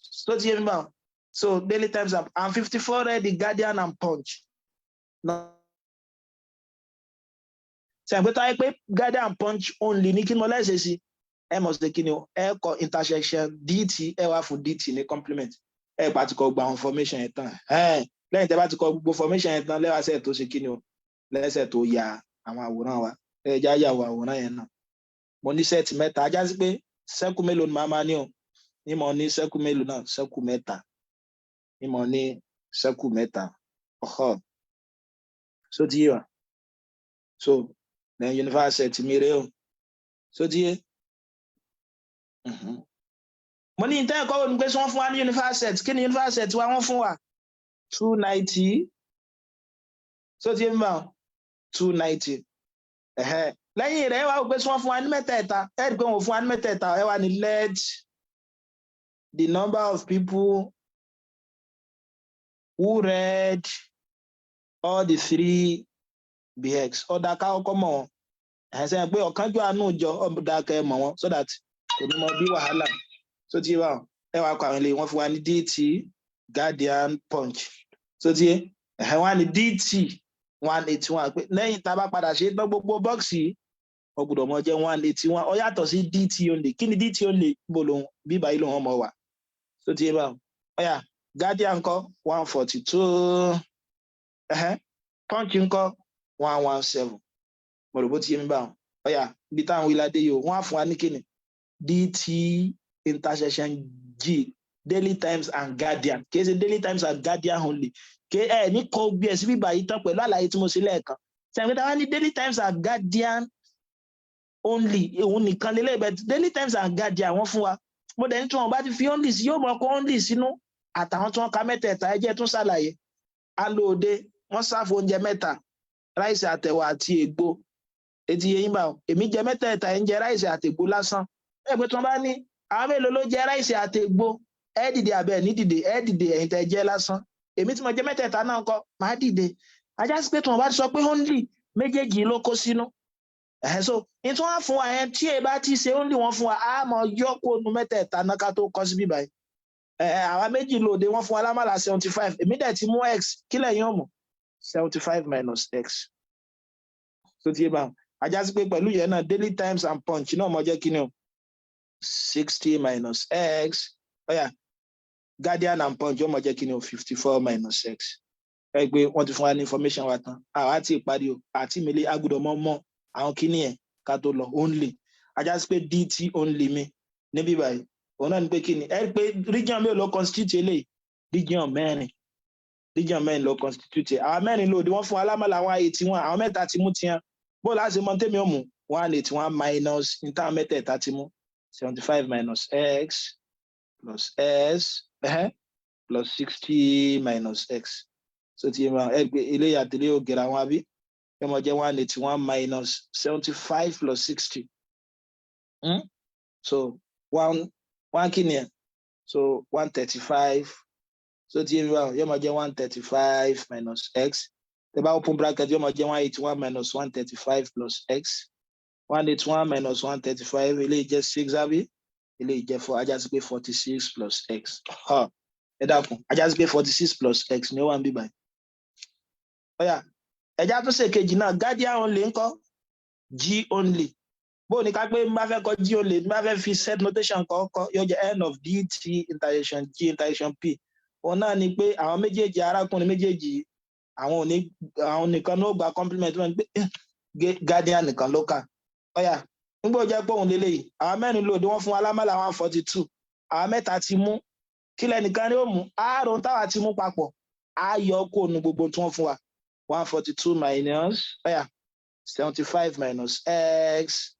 so ti yé mi báwọn so Daily Times and 54 read the Guardian and Punch. No. Ṣé àgbẹ̀ tó ayé pé Guardian and Punch only ní kí ni mo lẹ́sẹ̀ sí ẹ mọ̀ sí kí ni o ẹ kọ intersection DT ẹ wá fún DT ní complement ẹ bá ti kọ gba information yẹn tán lẹ́yìn tẹ́ bá ti kọ gbogbo information yẹn tán lẹ́wàásẹ̀ tó ṣe kí ni o lẹ́sẹ̀ tó ya àwọn àwòrán wa ẹ já yà wọ àwòrán yẹn náà mo ní set mẹ́ta ajá sí pé sẹ́kù mélòó ni màá máa ní o ní mo ní sẹ́kù mélòó náà sẹ́kù mẹ́ta ní mo ní sẹ́kù mẹ́ta ọ̀họ́ so ti yé wa so lẹ́yìn university mi rè o so ti yé mo ní ìtẹ́ ẹ̀kọ́ wo ni pé tí wọ́n fún wa ní university kí ni university wa wọ́n fún wa 290 so ti yé mi báwọn 290 lẹ́yìn rẹ̀ ẹ wá pé tí wọ́n fún wa ní mẹ́tẹ̀ẹ̀ta ẹ rí pé wọ́n fún wa ní mẹ́tẹ̀ẹ̀ta ẹ wá ní let the number of people who read all the 3 BX ọ̀dà ká ọkọ̀ mọ̀ wọn ẹ̀sẹ̀ pé ọ̀kanjú àánú jọ ọ̀dà kẹ́ mọ̀ wọn so that kò ní mọ bí wàhálà so ti wà ẹ wá kọ àwọn ilé wọn fún wa ní DT Guardian Punch so ti ẹ wá ní DT 181 pé lẹ́yìn tá a bá padà ṣe tán gbogbo bọ́ọ̀sì ó gbọ́dọ̀ mọ jẹ́ 181 ó yàtọ̀ sí DT only kí ni DT only bó lòun bíbá yìí lòun ọmọ wà so ti bá ó yá Guardian ńkọ́ 142 Punch ńkọ́ 117 mo rò bó ti yé mi bá ó yá ibi táwọn ìlàdé yìí wọ́n á fún wa ní kíni DT intersection G Daily Times and Guardian kì í ṣe Daily Times and Guardian only kì í ní kọ gbé ẹ sí bíbá yìí tán pẹ̀lú àlàyé tí mo ṣe lẹ́ẹ̀kan ṣàǹgbẹ́ta wá ní Daily Times and Guardian only òun nìkan lélẹ̀ but Daily Times and Guardian wọ́n fún wa mo dẹ̀ ní tí wọ́n bá ti fi only sí yóò mọ̀ kó only sínú àtàwọn tí wọ́n ka mẹ́tẹ̀ẹ̀ta ẹ jẹ́ tún ṣàlàyé alóòde wọ́n sáfù oúnjẹ mẹ́ta ráìsì àtẹ̀wà àti ègbò etí yẹn bá èmi jẹ mẹ́tẹ̀ẹ̀ta ẹ̀ ń jẹ ráìsì àtẹ̀gbò lásán ẹ pé tí wọ́n bá ní àwọn mélòó ló jẹ ráìsì àtẹ̀gbò ẹ dìde àbẹ̀ ní dìde ẹ dìde ẹ̀yin tẹ́ jẹ lásán èmi tí mo jẹ mẹ́tẹ̀ẹ̀ta náà kọ́ máa dìde ajá sí pé tí wọ́n bá ti sọ pé only méjèèjì ló kó sínú so ní tí wọ́n fún wa yẹn tí ẹ bá ti ṣe only wọ́n fún wa á mọ yọkó nu mẹ́tẹ̀ẹ̀ta náà ká tó kọ́ sí bíbá yìí àwa méjì lòde wọ́n fún wa lámàlà 75 èmi dẹ̀ ti mú x kí lẹ́yìn ọmọ 75 minus x so ti yé bá ajá sí pé pẹ̀lú yẹn náà Daily Times and Punch náà mọ jẹ́ kí ni o 60 minus x ó yá Guardian and Punch yóò mọ̀ jẹ́ kí ni o 54 minus x. Ẹ pé wọ́n ti fún wa ní information wa tán. Àwa ti ìparí o àti ìmìlẹ̀ agbọ́dọ̀ mọ́ àwọn kíní ẹ̀ ká tó lọ only. Ajá sí pé dt only mi níbí báyìí. Òun náà ni pé kíni ẹ pé region mélòó ló constitute eléyìí? Region mẹ́rin. Region mẹ́rin ló constitute. Àwọn mẹ́rin lòdì wọ́n fún alámọ̀lá àwọn 81 àwọn mẹ́ta ti mú tiẹ̀. Bó láti mọ tèmi ò mú 181 minus ní táwọn mẹ́tẹ̀ẹ̀ta ti mú 75 minus x plus s plus 60 minus x. So ti ma eléyìí àti eléyìí ò gẹ̀rẹ̀ àwọn àbí yóò mọ jẹ́ 181 minus 75 plus 60. So one kí ni ẹ̀? So 135. So ti ma yóò mọ jẹ́ 135 minus x. The open bracket yóò mọ jẹ́ 181 minus 135 plus x. 181 minus 135 eléyìí jẹ́ 6 àbí eléyìí jẹ́ 4 ajá sí pé 46 plus x. Ẹ dákun ajá sí pé 46 plus x ni ó wà ń bí báyìí. Ọ̀yà ẹja tó ṣe kejì náà guardian only ńkọ́ g only. Bó ní ká pé n bá fẹ́ kọ g only n bá fẹ́ fi set notation kọ́kọ́ yóò jẹ́ n of dt intersection g intersection p. Òun náà ni pé àwọn méjèèjì arákùnrin méjèèjì àwọn nìkan ló gba complement wọn pé guardian nìkan ló kà. Ọ̀yà nígbà ó jẹ́ pé òun lélẹ́yìí àwọn mẹ́rin lòdì wọ́n fún alámọ̀lá 142 àwọn mẹ́ta ti mú kí lẹ́nìkan ni ó mú àárọ̀ táwa ti mú papọ̀ á yọ kó nu gbogbo tí wọ́n fún wa 142 minus 75 minus x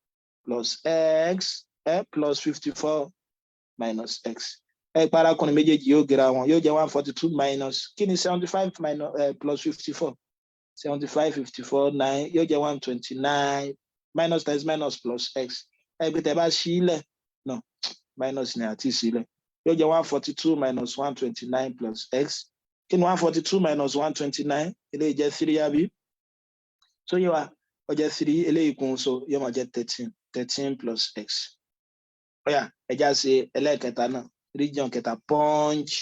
plus x plus 54 minus x. Ẹ parakùnrin méjèèjì yóò gẹ̀rẹ̀ wọn yóò jẹ́ 142 minus kí ni 75 minus plus 54 75 54 9 yóò jẹ́ 129 minus times minus plus x. Ẹ gbé tẹ́ bá ṣí ilẹ̀ no minus ni àti sílẹ̀ yóò jẹ́ 142 minus 129 plus x. Kí ni 142 minus 129 eléyìí jẹ́ 3 àbí? So yóò wá ó jẹ́ 3 eléyìí kún so yóò máa jẹ́ 13 plus x. Ọ̀yà ẹja ṣe ẹlẹ́ẹ̀kẹta náà region kẹta punch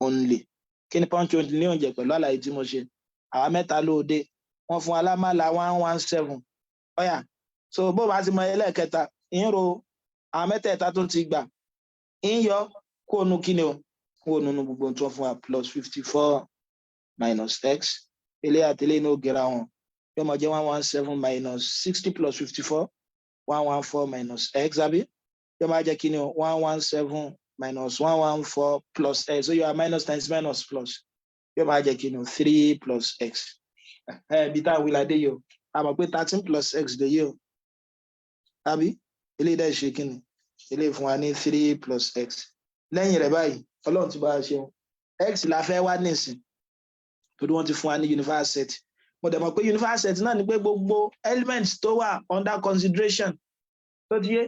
only. Kí ni punch only ní oúnjẹ pẹ̀lú àlàyé tí mo ṣe? Àwa mẹ́ta lóde wọ́n fún alámọ̀lá 117. Ọ̀yà so bó bá ti mọ ẹlẹ́ẹ̀kẹta ìyẹn àwọn mẹ́tẹ̀ẹ̀ta tó ti gbà ń yọ kó nu kí ni o kó nu gbogbo tó fún wa plus 54 minus x eléyìí àti eléyìí ní ó gẹ̀rẹ̀ wọn yóò máa jẹ́ 117 minus 60 plus 54 114 minus x àbí yóò máa jẹ́ kí ni o 117 minus 114 plus x so yóò minus times minus plus yóò máa jẹ́ kí ni o 3 plus x. Bí táwọn wíwá dé yìí o a mọ̀ pé 13 plus x dé yìí o àbí eléyìí dẹ́ ṣe kí ni eléyìí fún wa ní 3 plus x. Lẹ́yìn rẹ̀ báyìí ọlọ́run ti bá a ṣeun x la fẹ́ wá nísìn torí wọ́n ti fún wa ní universal set. Mo dẹ̀ mọ̀ pé universal set náà ni pé gbogbo elements tó wà under consideration tó ti yé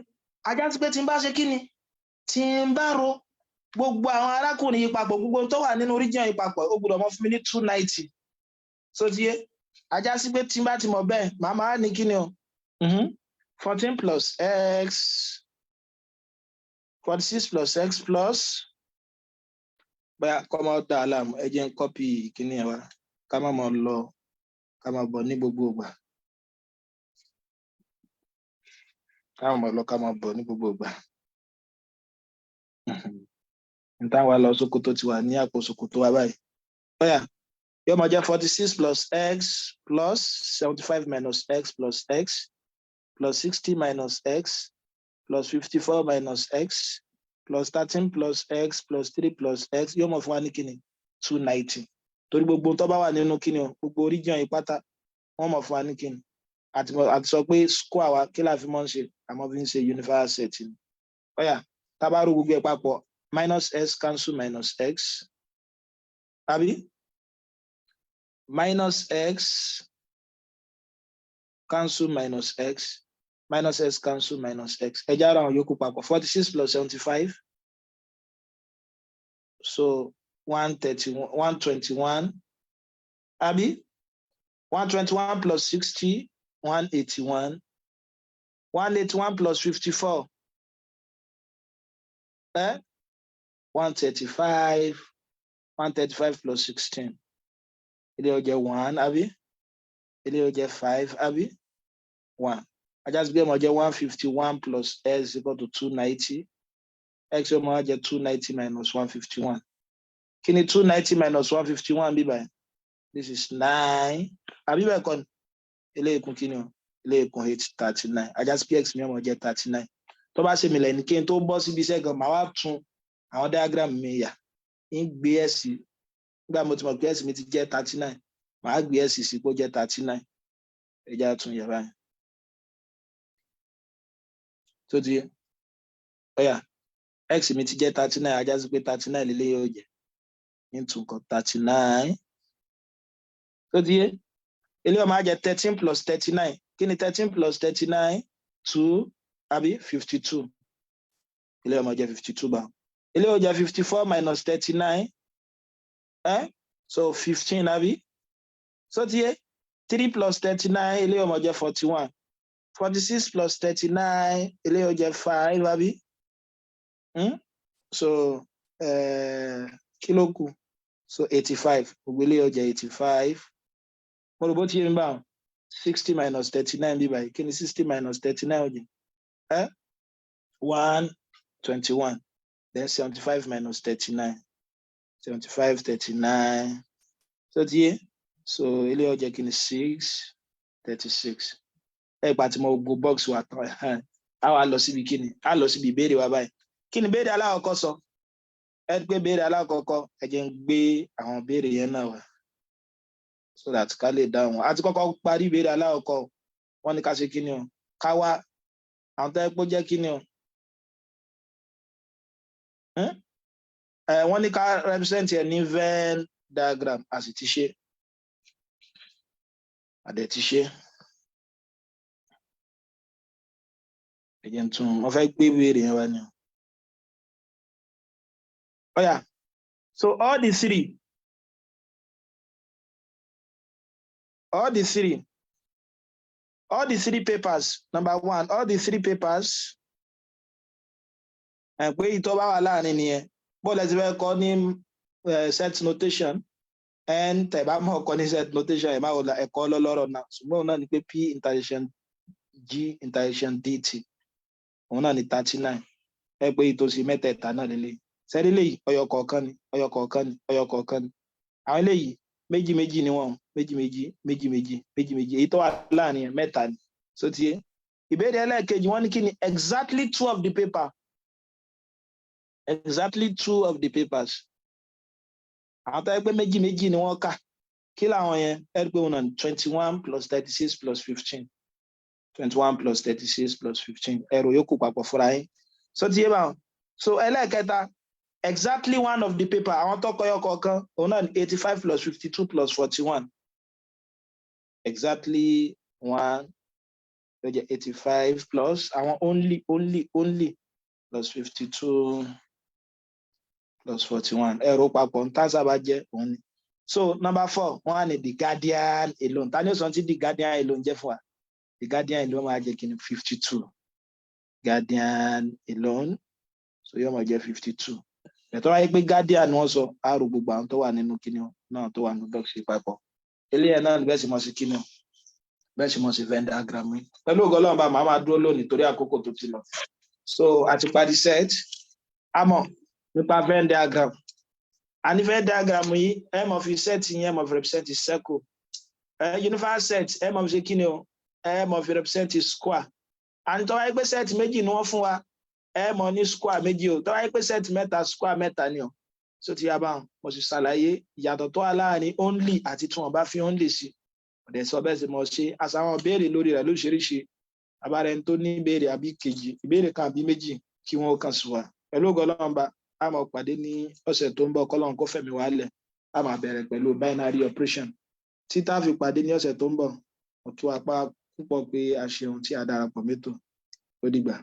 ajá sí pé tí n bá ṣe kí ni tí n bá ro gbogbo àwọn arákùnrin yìí papọ̀ gbogbo tó wà nínú region yìí papọ̀ ó gbọ́dọ̀ mọ́ fún mi ní 290 tó ti yé ajá sí pé tí n bá ti mọ̀ bẹ́ẹ̀ màá máa ní kí ni o 14 plus x 46 plus x plus bóyá kọ́ máa dá aláàmú ẹ jẹ́ n kọ́pì kíní ẹ̀ wá ká má mọ̀ lọ ká má bọ̀ ní gbogbo ìgbà ká má mọ̀ lọ ká má bọ̀ ní gbogbo ìgbà n táwọn wa lọ Sókótó ti wà ní àpò Sókótó wa báyìí bóyá yóò máa jẹ́ 46 plus x plus 75 minus x plus x plus 60 minus x plus 54 minus x plus 13 plus x plus 3 plus x yóò mọ̀ fún wa ní kíni 290 torí gbogbo tó bá wà nínú kíni o gbogbo region yìí pátá wọ́n mọ̀ fún wa ní kíni àti sọ pé square wa kí la fi mọ́ ń ṣe àmọ́ fi ń ṣe universal set ni. Ọ̀yà tábàrú gbogbo ẹ̀ papọ̀ minus x cancel minus x àbí minus x cancel minus x minus x cancel minus x ẹ já ara àwọn yòókù papọ̀ 46 plus 75 so 121 àbí 121 plus 60 181 181 plus 54 135 135 plus 16 ilé ó jẹ́ 1 àbí ilé ó jẹ́ 5 àbí 1 ajá gbé mọ́ jẹ́ 151 plus x equal to 290 x ó máa jẹ́ 290 minus 151 Kí ni 290 minus 151 bí báyìí? This is 9. Àbí bẹ́ẹ̀ kọ́ ni? Eléyìí kún kí ni o? Eléyìí kún 839. Ajá sí px mi ọmọ jẹ́ 39. Tó bá ṣe mi lẹ́ni kí n tó bọ́ síbi iṣẹ́ gan, màá wá tún àwọn diagram mi yà. Ń gbé S nígbà mo ti mọ̀ pé S mi ti jẹ́ 39. Màá gbé S sí kó jẹ́ 39. Ẹja tún yẹ báyìí. Tó ti yẹ. Ọ̀yà X mi ti jẹ́ 39, ajá sí pé 39 lélẹ́yìí ó jẹ́. Into nǹkan 39. Tó ti yẹ. Eléyìí ó máa jẹ́ 13 plus 39. Kí ni 13 plus 39? 2 àbí 52. Eléyìí ó máa jẹ́ 52 bá. Eléyìí ó jẹ́ 54 minus 39. So 15 àbí? So ti yẹ. 3 plus 39, eléyìí ó máa jẹ́ 41. 46 plus 39, eléyìí ó jẹ́ 5 àbí? So kí ló kù? So 85. Gbogbo eléyìí ó jẹ́ 85. Mo rò bó ti yé mi báwọn. 60 minus 39 bí báyìí. Kí ni 60 minus 39 ó jẹ́? 121. Then 75 minus 39. 75, 39. So ti yé. So eléyìí ó jẹ́ kí ni 6, 36. Ẹ̀pà tí mo go box wa tán. A wá lọ síbi kí ni? A lọ síbi ìbéèrè wa báyìí. Kí ni ìbéèrè alákọ̀ọ́kọ́ sọ? Ẹ gbé ìbéèrè alákọ̀ọ́kọ́, ẹ jẹ́ ń gbé àwọn ìbéèrè yẹn náà wá. So that ká lè dáhùn. A ti kọ́kọ́ parí ìbéèrè alákọ̀ọ́kọ́. Wọ́n ní ká ṣe kí ni o? Ká wá àwọn tó yẹ kó jẹ́ kí ni o? Wọ́n ní ká represent ẹ̀ ní Venn diagram. A sì ti ṣe. A dẹ̀ ti ṣe. Ẹ jẹ́ ń tún. Mo fẹ́ gbé ìbéèrè yẹn wá ni o. Oh yeah. So all the three papers, number one, all the three papers, and pé ìtọ́ bá wà láàrin nìyẹn. Bó lẹ ti fẹ́ kọ́ ní set notation, and tẹ̀ bá mọ̀ kọ́ ní set notation, ẹ̀ máa wò ẹ̀kọ́ lọ́lọ́rọ̀ náà. Ṣùgbọ́n òun náà ni pé P intersection G intersection DT. Òun náà ni 39. Ẹ pé ìtòsí mẹ́tẹ̀ẹ̀ta náà lélẹ̀. Sẹ́rí léyìí ọyọ kọ̀ọ̀kan ni. Àwọn eléyìí méjì ni wọ́n. Méjì. Èyí tó wà láàrin ẹ̀ mẹ́ta ni. So ti yé. Ìbéèrè ẹlẹ́ẹ̀kejì wọ́n ní kí ni exactly 2 of the paper. Exactly 2 of the papers. Àwọn tó yẹ pé méjì ni wọ́n kà. Kí làwọn yẹn? Ẹ rí pé wọn náà 21 plus 36 plus 15. 21 plus 36 plus 15. Ẹ̀rọ yóò kó papọ̀ fúnra yín. So ti yé báwọn. So ẹlẹ́ẹ̀kẹta exactly 1 of the paper. Àwọn tó kọyọ kọ̀ọ̀kan òun náà 85 plus 52 plus 41. Exactly 1. 85 plus àwọn only plus 52 plus 41. Ẹ̀rọ papọ̀ ń tá sábà jẹ́ òun ni. So number 4, wọ́n á ní the guardian alone. Ta ni ó sọ tí the guardian alone jẹ́ fún wa? The guardian alone máa jẹ́ kí ni 52. Guardian alone. So yóò máa jẹ́ 52. Ẹ̀tọ́ wáyé pé guardian wọ́n sọ àrò gbogbo àwọn tó wà nínú kíni náà tó wà nínú box papọ̀. Eléyìí náà bẹ́ẹ̀ sì mọ̀ sí kíni bẹ́ẹ̀ sì mọ̀ sí Venn diagram mi. Pẹ̀lú ògo Ọlọ́run bá màá máa dúró lónìí torí àkókò tó ti lọ. So àti parí set àmọ́ nípa Venn diagram. A ní Venn diagram yìí ẹ mọ̀ fi set yẹn ẹ mọ̀ fi represent circle. Universal set ẹ mọ̀ fi ṣe kíni o ẹ mọ̀ fi represent square. Àní tó wáyé pé set méjì ni wọ́n fún wa ẹ mọ̀ ní square méjì o tó wáyé pé set mẹ́ta square mẹ́ta ni o. So ti yá báwọn mo sì ṣàlàyé ìyàtọ̀ tó wà láàrin only àti tí wọ́n bá fi only sí. Ọ̀dẹ̀ sọ bẹ́ẹ̀ sì mọ̀ ṣe àṣàwọn béèrè lórí rẹ̀ lóṣìṣẹ́ abárẹni tó ní ìbéèrè àbí kejì ìbéèrè kan àbí méjì kí wọ́n kàn sí wa. Pẹ̀lú ògo Ọlọ́run bá a máa pàdé ní ọ̀sẹ̀ tó ń bọ̀ kọ́lọ́run kó fẹ̀mí wa lẹ̀ a máa bẹ̀rẹ̀ pẹ̀lú binary operation tí tá a fi pàdé ní ọ̀sẹ̀ tó ń bọ̀. Ó kí wa pa púpọ̀ pé a ṣe ohun tí a darapọ̀ mẹ́tò ó dìgbà.